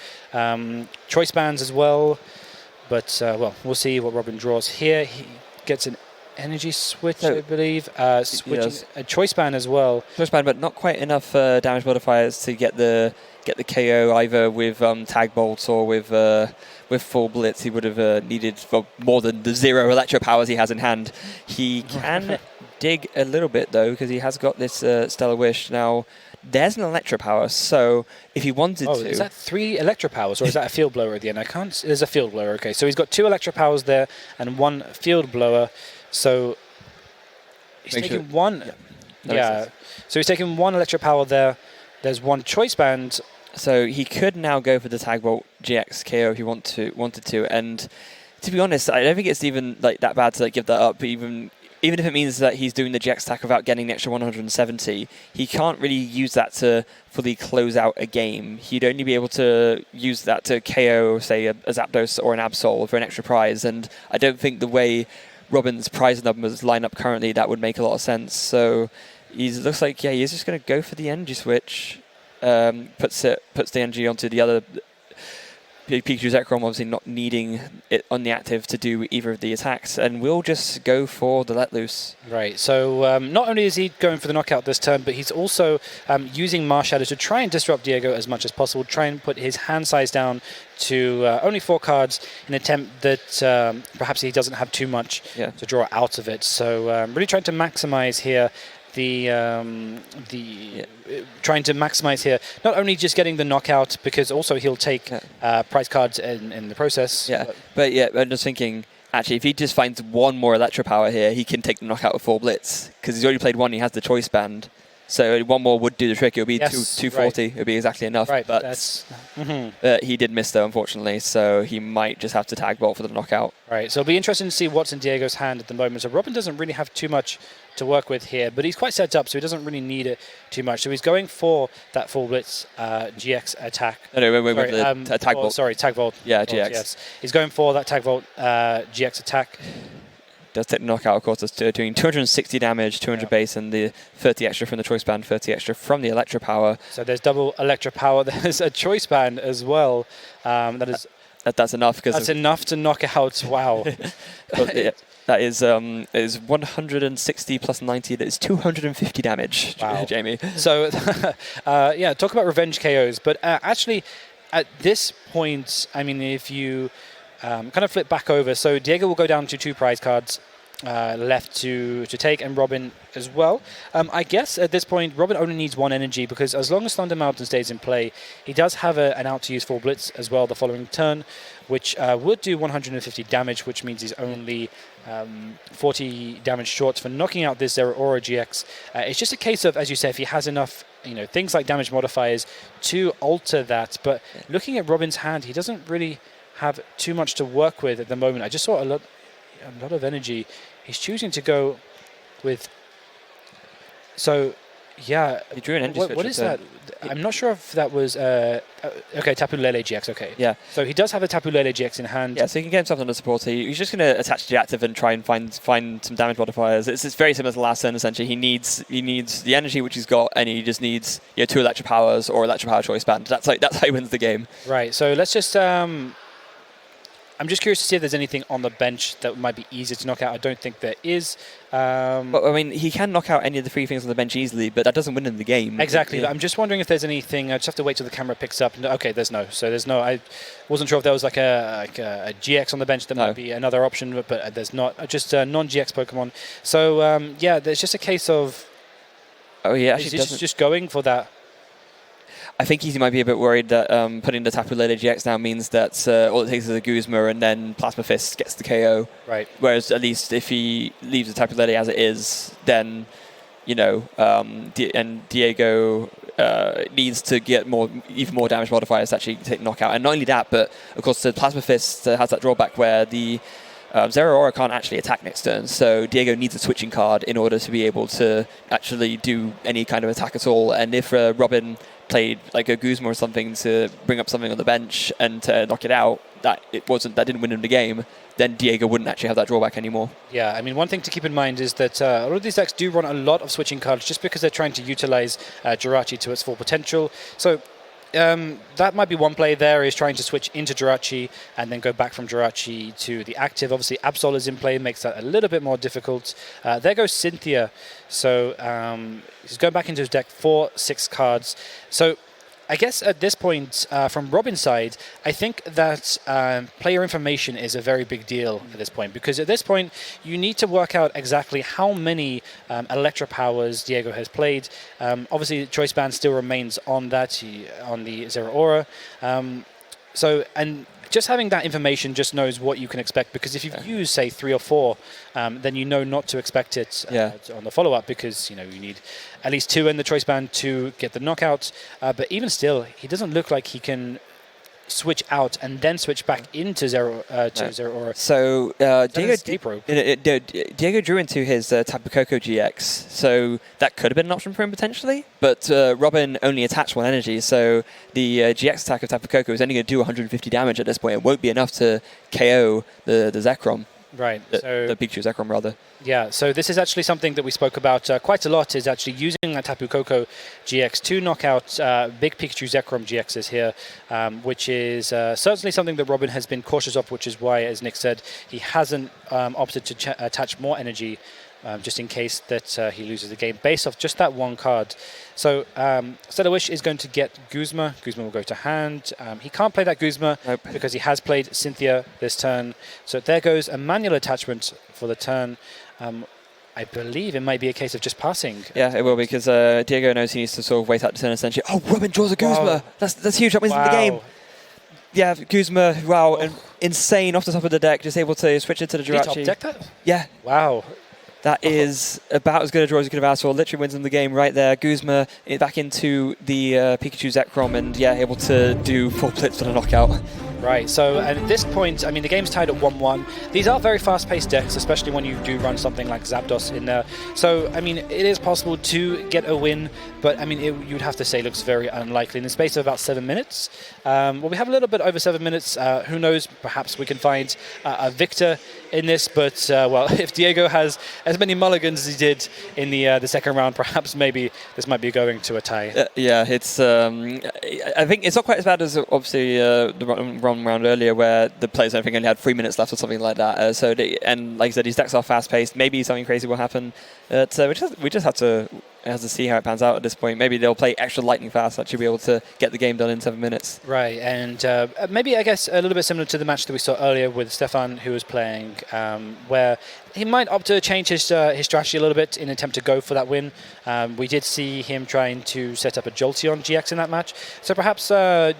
Choice bands as well. But, well, we'll see what Robin draws here. He gets an energy switch, I believe. Switching a choice band as well. Choice band, but not quite enough damage modifiers to get the KO either with Tag Bolt or with Full Blitz. He would have needed more than the 0 Electro Powers he has in hand. He can dig a little bit, though, because he has got this Stellar Wish. Now, there's an Electro Power, so if he wanted to... is that 3 Electro Powers, or is that a Field Blower at the end? I can't... There's a Field Blower, okay. So he's got 2 Electro Powers there and 1 Field Blower. So he's taking one... Yeah. So he's taking 1 Electro Power there. There's 1 Choice Band. So he could now go for the Tag Bolt GX KO if he wanted to. And to be honest, I don't think it's even that bad to give that up, even if it means that he's doing the GX attack without getting the extra 170, he can't really use that to fully close out a game. He'd only be able to use that to KO, say, a Zapdos or an Absol for an extra prize, and I don't think the way Robin's prize numbers line up currently, that would make a lot of sense. So he looks like, he's just going to go for the energy switch, puts the energy onto the other Pikachu Zekrom, obviously not needing it on the active to do either of the attacks, and we'll just go for the Let Loose. Right, so not only is he going for the knockout this turn, but he's also using Marshadow to try and disrupt Diego as much as possible, try and put his hand size down to only 4 cards in an attempt that perhaps he doesn't have too much to draw out of it. So really trying to maximize here trying to maximize here, not only just getting the knockout, because also he'll take prize cards in the process. But I'm just thinking, actually, if he just finds 1 more Electro Power here, he can take the knockout with 4 Blitz, because he's already played 1, he has the Choice Band. So 1 more would do the trick. It would be 240. It would be exactly enough. Right, but that's, he did miss, though, unfortunately, so he might just have to Tag Bolt for the knockout. Right, so it'll be interesting to see what's in Diego's hand at the moment. So Robin doesn't really have too much to work with here, but he's quite set up, so he doesn't really need it too much. So he's going for that Full Blitz GX attack. No, Tag Bolt. Sorry, Tag Volt. Yeah, Volt, GX. Yes. He's going for that Tag Volt GX attack. does take the knockout, of course. It's doing 260 damage, 200 base, and the 30 extra from the choice band, 30 extra from the electro power. So there's double electro power. There's a choice band as well. That's enough. That's enough to knock out. Wow. That is 160 plus 90. That is 250 damage, wow. Jamie. So, yeah, talk about revenge KOs. But actually, at this point, I mean, if you kind of flip back over, so Diego will go down to 2 prize cards left to take, and Robin as well. I guess at this point, Robin only needs 1 energy, because as long as Thunder Mountain stays in play, he does have an out to use full blitz as well the following turn, which would do 150 damage, which means he's only 40 damage short for knocking out this Zero Aura GX. It's just a case of, as you say, if he has enough, things like damage modifiers to alter that. But looking at Robin's hand, he doesn't really have too much to work with at the moment. I just saw a lot of energy. He's choosing to go with. So, yeah. He drew an energy switch. What is that? I'm not sure if that was. Okay, Tapu Lele GX. Okay. Yeah. So he does have a Tapu Lele GX in hand. Yeah, so he can get himself under support. He's just going to attach the active and try and find some damage modifiers. It's very similar to last turn, essentially. He needs the energy which he's got, and he just needs 2 electro powers or electro power choice band. That's how he wins the game. Right. So let's just. I'm just curious to see if there's anything on the bench that might be easier to knock out. I don't think there is. Well, I mean, he can knock out any of the 3 things on the bench easily, but that doesn't win him the game. Exactly. Yeah. I'm just wondering if there's anything. I just have to wait till the camera picks up. Okay, there's no. So there's no. I wasn't sure if there was like a GX on the bench that might be another option, but there's not. Just non-GX Pokemon. So yeah, there's just a case of. Oh yeah, actually, he's just going for that. I think he might be a bit worried that putting the Tapu Lele GX now means that all it takes is a Guzma and then Plasma Fist gets the KO. Right. Whereas at least if he leaves the Tapu Lele as it is, then, and Diego needs to get even more damage modifiers to actually take knockout. And not only that, but of course the Plasma Fist has that drawback where the Zero Aura can't actually attack next turn, so Diego needs a switching card in order to be able to actually do any kind of attack at all. And if Robin played like a Guzma or something to bring up something on the bench and to knock it out, that didn't win him the game, then Diego wouldn't actually have that drawback anymore. Yeah, I mean, one thing to keep in mind is that a lot of these decks do run a lot of switching cards just because they're trying to utilize Jirachi to its full potential. So that might be one play there, is trying to switch into Jirachi and then go back from Jirachi to the active. Obviously, Absol is in play, makes that a little bit more difficult. There goes Cynthia. So he's going back into his deck for 6 cards. So I guess at this point, from Robin's side, I think that player information is a very big deal at this point, because at this point, you need to work out exactly how many Electro Powers Diego has played. Obviously, Choice Band still remains on that, on the Zero Aura. And just having that information just knows what you can expect, because if you've used, say, 3 or 4, then you know not to expect it on the follow-up, because you need at least 2 in the choice band to get the knockout. But even still, he doesn't look like he can switch out and then switch back into Zero Aura. So Diego drew into his Tapu Koko GX, so that could have been an option for him potentially, but Robin only attached 1 energy, so the GX attack of Tapu Koko is only going to do 150 damage at this point. It won't be enough to KO the Zekrom. Right. The Pikachu Zekrom, rather. Yeah, so this is actually something that we spoke about quite a lot, is actually using that Tapu Koko GX to knock out big Pikachu Zekrom GXs here, which is certainly something that Robin has been cautious of, which is why, as Nick said, he hasn't opted to attach more energy just in case that he loses the game based off just that 1 card. So Stellar Wish is going to get Guzma. Guzma will go to hand. He can't play that Guzma because he has played Cynthia this turn. So there goes a manual attachment for the turn. I believe it might be a case of just passing. Yeah, it will, because Diego knows he needs to sort of wait out the turn essentially. Oh, Robin draws a Guzma. Wow. That's huge. That wins the game. Yeah, Guzma, wow, insane off the top of the deck, just able to switch into the Jirachi. Did he top deck that? Yeah. Wow. That is about as good a draw as you could have asked for. Literally wins him the game right there. Guzma back into the Pikachu Zekrom and able to do full blitz for the knockout. Right, so at this point, I mean, the game's tied at 1-1. These are very fast-paced decks, especially when you do run something like Zapdos in there. So, I mean, it is possible to get a win, but, I mean, you'd have to say looks very unlikely in the space of about 7 minutes. Well, we have a little bit over 7 minutes. Who knows? Perhaps we can find a victor in this, but, well, if Diego has as many mulligans as he did in the second round, perhaps maybe this might be going to a tie. Yeah, it's. I think it's not quite as bad as obviously the run round earlier, where the players I think only had 3 minutes left or something like that. And like I said, these decks are fast paced. Maybe something crazy will happen. So we just have to see how it pans out at this point. Maybe they'll play extra lightning fast, actually be able to get the game done in 7 minutes. Right, and maybe I guess a little bit similar to the match that we saw earlier with Stefan, who was playing, where he might opt to change his strategy a little bit in an attempt to go for that win. We did see him trying to set up a Jolteon GX in that match. So perhaps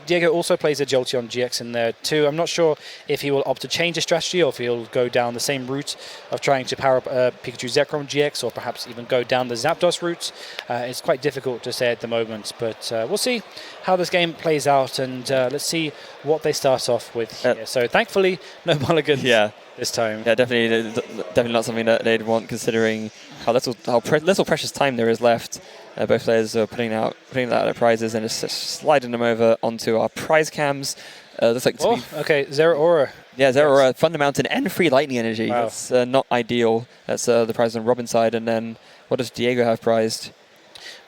Diego also plays a Jolteon GX in there too. I'm not sure if he will opt to change his strategy or if he'll go down the same route of trying to power up Pikachu Zekrom GX, or perhaps even go down the Zapdos route. It's quite difficult to say at the moment, but we'll see how this game plays out, and let's see what they start off with here. So thankfully, no mulligans. This time. Yeah, definitely not something that they'd want, considering how little precious time there is left. Both players are putting out their prizes and just sliding them over onto our prize cams. Looks like okay, Zero Aura. Yeah, Zero Aura, Thunder Mountain, and free lightning energy. Wow. That's not ideal. That's the prize on Robin's side. And then what does Diego have prized?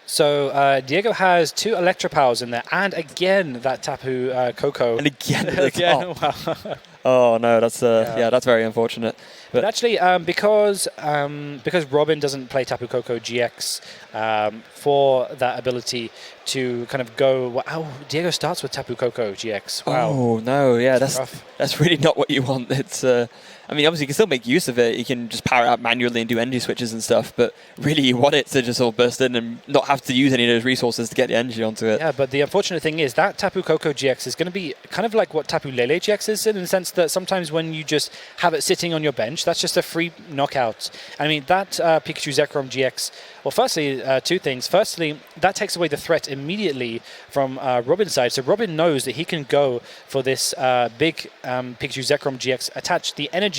So Diego has 2 Electropowers in there, and again that Tapu Koko. And again at the top. Wow. Oh no, that's that's very unfortunate. But actually, because Robin doesn't play Tapu Koko GX for that ability to kind of go. Oh, Diego starts with Tapu Koko GX. Wow. Oh no, yeah, rough. That's really not what you want. It's I mean, obviously you can still make use of it. You can just power it up manually and do energy switches and stuff. But really, you want it to just all burst in and not have to use any of those resources to get the energy onto it. Yeah, but the unfortunate thing is that Tapu Koko GX is going to be kind of like what Tapu Lele GX is, in the sense that sometimes when you just have it sitting on your bench, that's just a free knockout. I mean, that Pikachu Zekrom GX, well, firstly, 2 things. Firstly, that takes away the threat immediately from Robin's side. So Robin knows that he can go for this big Pikachu Zekrom GX, attach the energy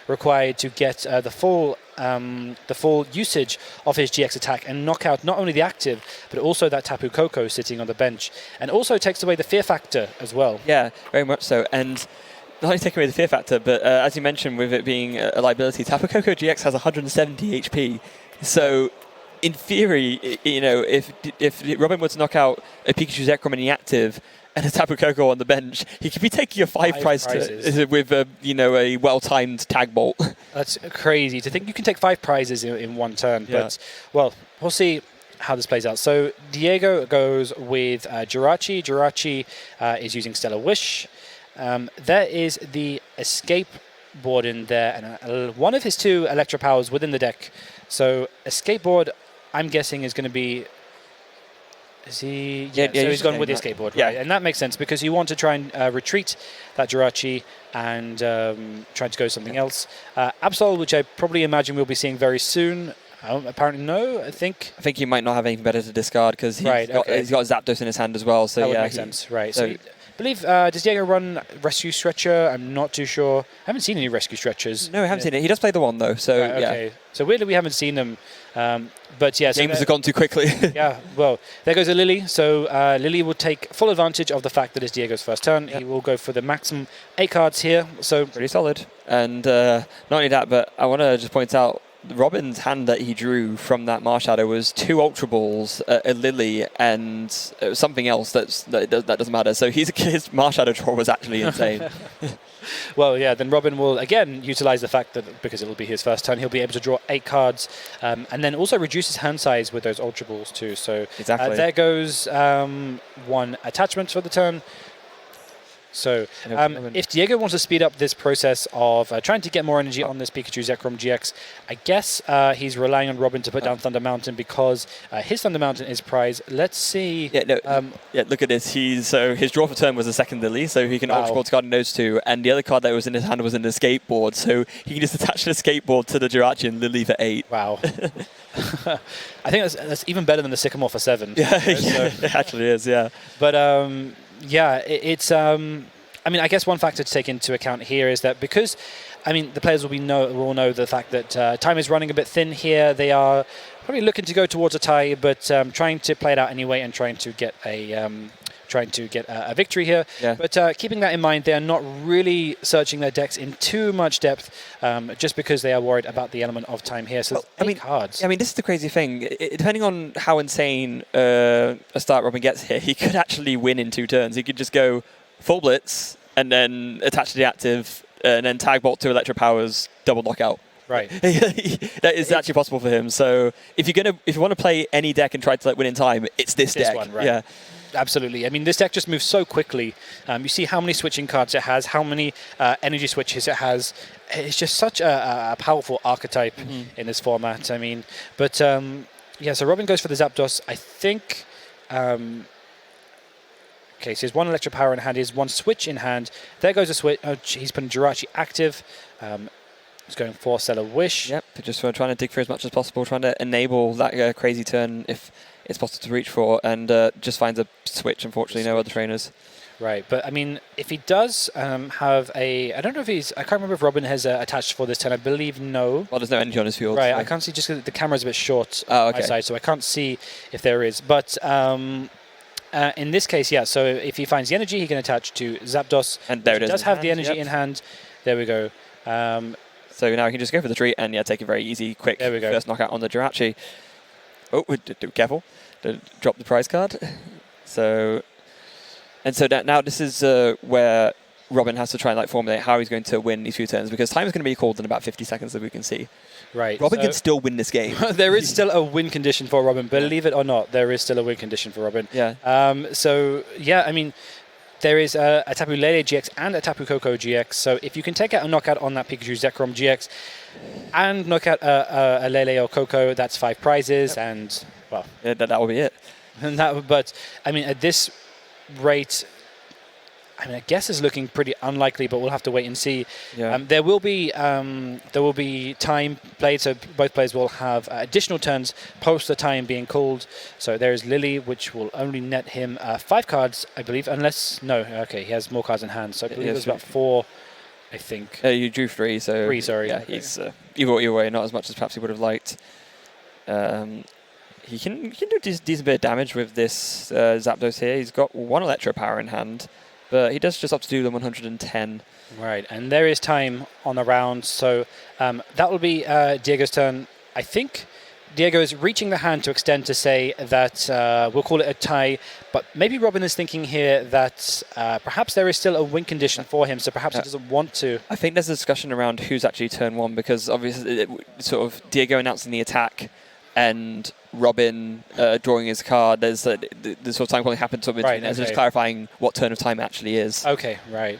required to get the full usage of his GX attack and knock out not only the active, but also that Tapu Koko sitting on the bench. And also takes away the fear factor as well. Yeah, very much so. And not only taking away the fear factor, but as you mentioned, with it being a liability, Tapu Koko GX has 170 HP. So in theory, you know, if Robin were to knock out a Pikachu Zekrom in the active and a Tapu Koko on the bench, he could be taking a 5 prize with a well-timed tag bolt. That's crazy to think you can take 5 prizes in one turn. Yeah. But well, we'll see how this plays out. So Diego goes with Jirachi. Jirachi is using Stellar Wish. There is the escape board in there, and one of his 2 Electropowers within the deck. So escape board, I'm guessing, is going to be. Is he? Yeah, so he's gone with the escape board, right? Yeah. And that makes sense because you want to try and retreat that Jirachi and try to go something else. Absol, which I probably imagine we'll be seeing very soon. Apparently, no. I think he might not have anything better to discard because he's got Zapdos in his hand as well. So that would make sense, right? So I believe, does Diego run Rescue Stretcher? I'm not too sure. I haven't seen any Rescue Stretchers. No, I haven't seen it. He does play the one, though. So, right, okay. Yeah. So weirdly, we haven't seen them. But yeah, games have gone too quickly. Yeah, well, there goes a Lily. So Lily will take full advantage of the fact that it's Diego's first turn. Yep. He will go for the maximum 8 cards here. So pretty solid. And not only that, but I want to just point out, Robin's hand that he drew from that Marshadow was 2 Ultra Balls, a Lily, and something else that doesn't matter. So his Marshadow draw was actually insane. Well, yeah, then Robin will again utilize the fact that because it'll be his first turn, he'll be able to draw 8 cards, and then also reduce his hand size with those Ultra Balls too. So exactly. There goes 1 attachment for the turn. So if Diego wants to speed up this process of trying to get more energy on this Pikachu Zekrom GX, I guess he's relying on Robin to put down Thunder Mountain because his Thunder Mountain is prize. Let's see. Yeah, look at this. His draw for turn was a second Lily, so he can Ultra Ball discarding those 2, and the other card that was in his hand was an Escape Board, so he can just attach an Escape Board to the Jirachi and Lily for 8. Wow. I think that's even better than the Sycamore for 7. Yeah, it actually is, yeah. But yeah, it's I mean, I guess one factor to take into account here is that because, I mean, the players will know the fact that time is running a bit thin here. They are probably looking to go towards a tie, but trying to play it out anyway and trying to get a victory here. Yeah. But keeping that in mind, they are not really searching their decks in too much depth, just because they are worried about the element of time here. So Well, I mean, cards. I mean, this is the crazy thing. Depending on how insane a start Robin gets here, he could actually win in 2 turns. He could just go full blitz and then attach to the active and then tag bolt 2 electro powers, double knockout. Right. That is actually possible for him. So if you want to play any deck and try to win in time, it's this deck. One, right. Yeah. Absolutely. I mean, this deck just moves so quickly. You see how many switching cards it has, how many energy switches it has. It's just such a powerful archetype in this format. I mean, but yeah, so Robin goes for the Zapdos. I think... okay, so he has 1 electric power in hand, he has 1 switch in hand. There goes a switch. Oh, he's putting Jirachi active. He's going for Stellar Wish. Yep, just trying to dig for as much as possible, trying to enable that crazy turn if it's possible to reach for, and just finds a switch, unfortunately, no other trainers. Right, but I mean, if he does have a... I don't know if he's... I can't remember if Robin has attached for this turn. I believe no. Well, there's no energy on his field. Right, so. I can't see just because the camera's a bit short Oh, on okay. my side, so I can't see if there is. But in this case, yeah, so if he finds the energy, he can attach to Zapdos. And there it is. He does have the energy in hand. There we go. So now he can just go for the treat and take a very easy, quick There we go. first knockout on the Jirachi. Oh, careful. Don't drop the prize card. So now this is where Robin has to try and formulate how he's going to win these few turns, because time is going to be called in about 50 seconds, as we can see. Right. Robin can still win this game. There is still a win condition for Robin. Believe it or not, there is still a win condition for Robin. Yeah. So, yeah, I mean, there is a Tapu Lele GX and a Tapu Koko GX. So if you can take out a knockout on that Pikachu Zekrom GX and knock out a Lele or Koko, that's 5 prizes. Yep. And, well... Yeah, that will be it. But, I mean, at this rate... I mean, I guess it's looking pretty unlikely, but we'll have to wait and see. Yeah. There will be time played, so both players will have additional turns post the time being called. So there is Lily, which will only net him 5 cards, I believe, unless he has more cards in hand. So I believe it was about 4, I think. You drew 3, so 3, sorry. Yeah, he's either way, not as much as perhaps he would have liked. He can do decent bit of damage with this Zapdos here. He's got 1 electro power in hand. But he does just opt to do them 110. Right, and there is time on the round, so that will be Diego's turn. I think Diego is reaching the hand to extend to say that we'll call it a tie, but maybe Robin is thinking here that perhaps there is still a win condition for him, so perhaps he doesn't want to. I think there's a discussion around who's actually turn 1, because obviously sort of Diego announcing the attack and Robin drawing his card. There's the sort of time calling happened to him. Right, so just clarifying what turn of time actually is. Okay, right.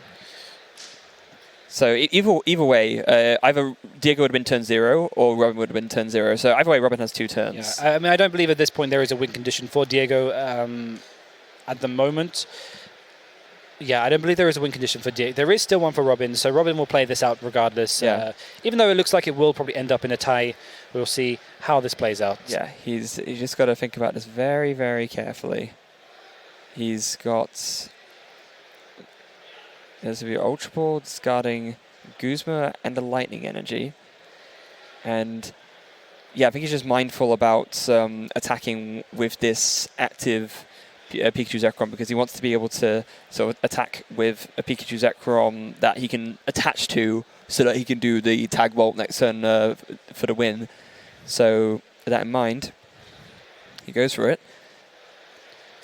So either way, either Diego would have been turn 0 or Robin would have been turn 0. So either way, Robin has 2 turns. Yeah, I mean, I don't believe at this point there is a win condition for Diego at the moment. Yeah, I don't believe there is a win condition for Diego. There is still one for Robin, so Robin will play this out regardless. Yeah. Even though it looks like it will probably end up in a tie, we'll see how this plays out. Yeah, he's just got to think about this very, very carefully. He's got... There's your Ultra Ball, discarding Guzma and the Lightning Energy. And yeah, I think he's just mindful about attacking with this active Pikachu Zekrom, because he wants to be able to sort of attack with a Pikachu Zekrom that he can attach to, so that he can do the tag bolt next turn for the win. So with that in mind, he goes for it.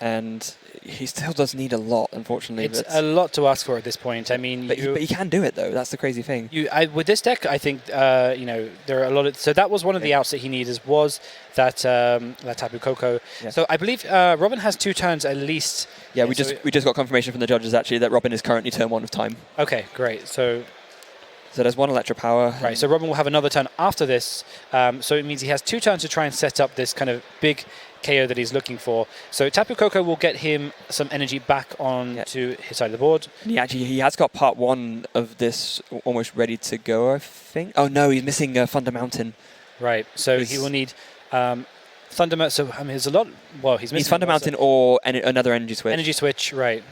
And he still does need a lot, unfortunately. It's a lot to ask for at this point. I mean, but he can do it though. That's the crazy thing. With this deck, I think there are a lot of. So that was one of the outs that he needed, was that Tapu Koko. Yeah. So I believe Robin has 2 turns at least. Yeah, we just got confirmation from the judges actually that Robin is currently turn 1 of time. Okay, great. So there's 1 electro power. Right. So Robin will have another turn after this. So it means he has 2 turns to try and set up this kind of big KO that he's looking for. So Tapu Koko will get him some energy back on to his side of the board. He has got part 1 of this almost ready to go, I think. Oh no, he's missing Thunder Mountain. Right. So he will need Thunder Mountain. So I mean, there's a lot. Well, he's missing Thunder Mountain or another energy switch. Energy switch. Right.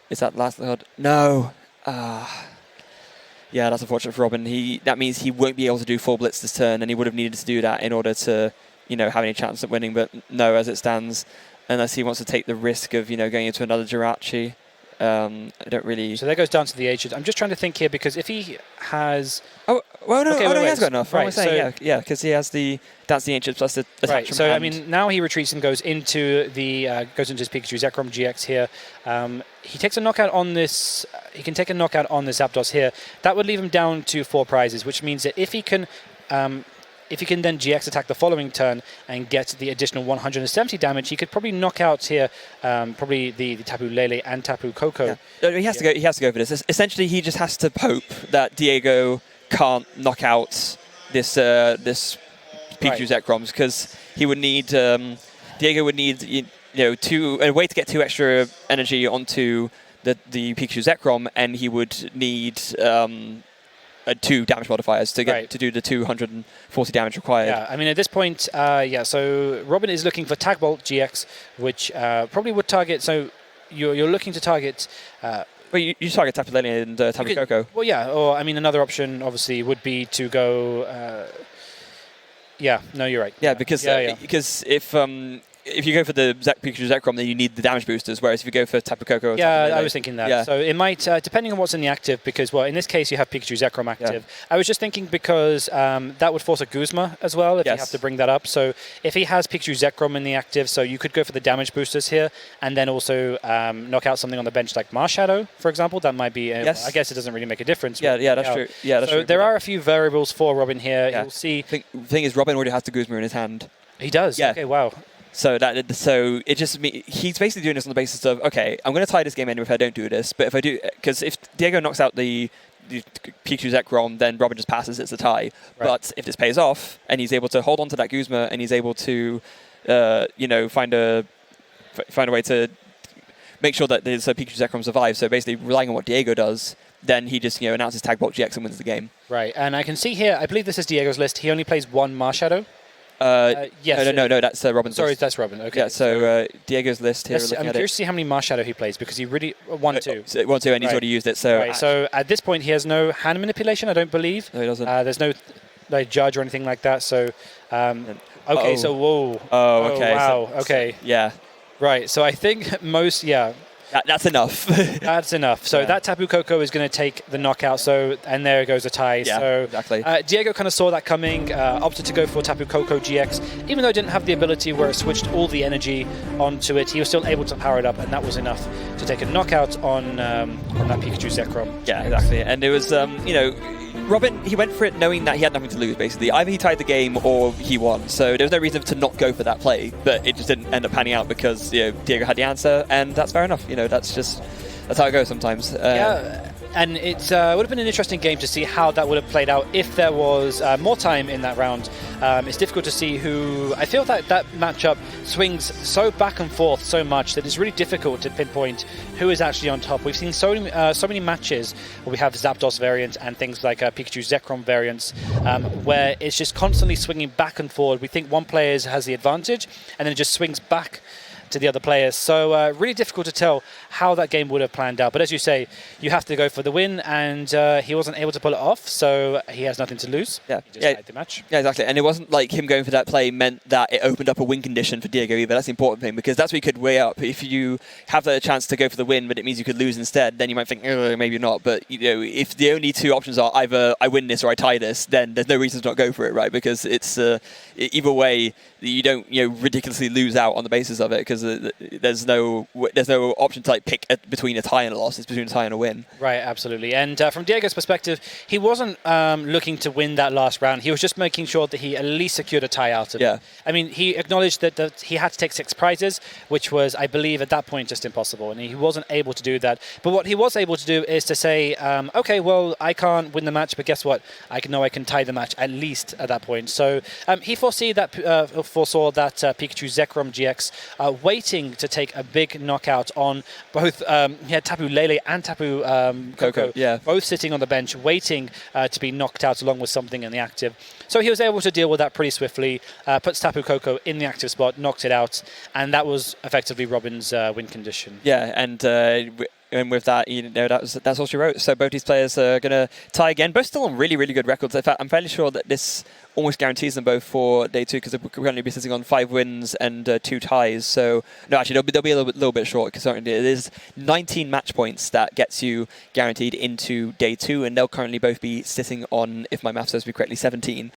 Is that last card? No. Yeah, that's unfortunate for Robin. That means he won't be able to do full blitz this turn, and he would have needed to do that in order to, have any chance at winning. But no, as it stands, unless he wants to take the risk of, going into another Jirachi, I don't really. So that goes down to the ancient. I'm just trying to think here because if he has. Oh well, no, okay, he has got enough. Right, what am I saying? Yeah, because he has the Dance the Ancient plus the attachment. Right. So I mean, now he retreats and goes into his Pikachu Zekrom GX here. He takes a knockout on this. He can take a knockout on the Zapdos here. That would leave him down to 4 prizes, which means that if he can then GX attack the following turn and get the additional 170 damage, he could probably knock out here probably the Tapu Lele and Tapu Koko. Yeah. He has to go. He has to go for this. Essentially, he just has to hope that Diego can't knock out this Pikachu Zekroms, because he would need Diego would need a way to get 2 extra energy onto the Pikachu Zekrom, and he would need 2 damage modifiers to get to do the 240 damage required. Yeah, I mean at this point, so Robin is looking for Tag Bolt GX, which probably would target. So you're looking to target. Well, you target Tapu Lele and Tapu Koko. Well, yeah, or I mean another option obviously would be to go. Yeah, no, you're right. Yeah, because if you go for the Pikachu Zekrom, then you need the damage boosters, whereas if you go for Tapu Koko... I was thinking that. Yeah. So it might, depending on what's in the active, because, well, in this case you have Pikachu Zekrom active. Yeah. I was just thinking because that would force a Guzma as well, if you have to bring that up. So if he has Pikachu Zekrom in the active, so you could go for the damage boosters here, and then also knock out something on the bench like Marshadow, for example. That might be... I guess it doesn't really make a difference. Yeah, that's true. Yeah, that's true. There are a few variables for Robin here. Yeah. You'll see... The thing is, Robin already has the Guzma in his hand. He does? Yeah. Okay, wow. So it just he's basically doing this on the basis of, okay, I'm going to tie this game anyway if I don't do this, but if I do, because if Diego knocks out the Pikachu Zekrom, then Robin just passes, it's a tie. Right. But if this pays off and he's able to hold on to that Guzma and he's able to, find a way to make sure that there's a Pikachu Zekrom survives. So basically relying on what Diego does, then he just announces Tag Bolt GX and wins the game. Right, and I can see here, I believe this is Diego's list. He only plays 1 Marshadow. Yes. No, that's Robin's Sorry, list. That's Robin. Okay. Yeah, so Diego's list here. I'm curious to see how many Marshadow he plays, because he really... 1-2. 1-2, and he's already used it. So so at this point, he has no hand manipulation, I don't believe. No, he doesn't. There's no judge or anything like that, so... okay, so whoa. Oh, okay. Wow, okay. Yeah. Right, so I think most... Yeah. That's enough. That's enough. So that Tapu Koko is going to take the knockout. So and there goes a tie. Yeah, so exactly. Diego kind of saw that coming, opted to go for Tapu Koko GX. Even though it didn't have the ability where it switched all the energy onto it, he was still able to power it up, and that was enough to take a knockout on that Pikachu Zekrom. Yeah, exactly. And it was, Robin, he went for it knowing that he had nothing to lose, basically. Either he tied the game or he won. So there was no reason to not go for that play, but it just didn't end up panning out because Diego had the answer, and that's fair enough. That's how it goes sometimes. And it would have been an interesting game to see how that would have played out if there was more time in that round. It's difficult to see who... I feel that matchup swings so back and forth so much that it's really difficult to pinpoint who is actually on top. We've seen so many matches where we have Zapdos variants and things like Pikachu Zekrom variants where it's just constantly swinging back and forward. We think one player has the advantage and then it just swings back to the other players. So really difficult to tell how that game would have planned out. But as you say, you have to go for the win, and he wasn't able to pull it off, so he has nothing to lose. Yeah, he just tied the match. Yeah, exactly. And it wasn't like him going for that play meant that it opened up a win condition for Diego either. That's the important thing, because that's what you could weigh up. If you have the chance to go for the win, but it means you could lose instead, then you might think, maybe not. But if the only 2 options are either I win this or I tie this, then there's no reason to not go for it, right? Because it's either way, you don't ridiculously lose out on the basis of it, because there's no option to pick between a tie and a loss. It's between a tie and a win. Right, absolutely. And from Diego's perspective, he wasn't looking to win that last round. He was just making sure that he at least secured a tie out of it. I mean, he acknowledged that he had to take 6 prizes, which was, I believe, at that point just impossible, and he wasn't able to do that. But what he was able to do is to say, okay, well, I can't win the match, but guess what? I can tie the match at least at that point. So he foresaw that Pikachu Zekrom GX waiting to take a big knockout on both he had Tapu Lele and Tapu Koko, both sitting on the bench waiting to be knocked out along with something in the active. So he was able to deal with that pretty swiftly, puts Tapu Koko in the active spot, knocked it out, and that was effectively Robin's win condition. Yeah, and and with that, that's all she wrote. So both these players are going to tie again. Both still on really, really good records. In fact, I'm fairly sure that this almost guarantees them both for day 2 because they'll currently be sitting on 5 wins and 2 ties. So no, actually they'll be a little bit short because it is 19 match points that gets you guaranteed into day 2, and they'll currently both be sitting on, if my math serves me correctly, 17.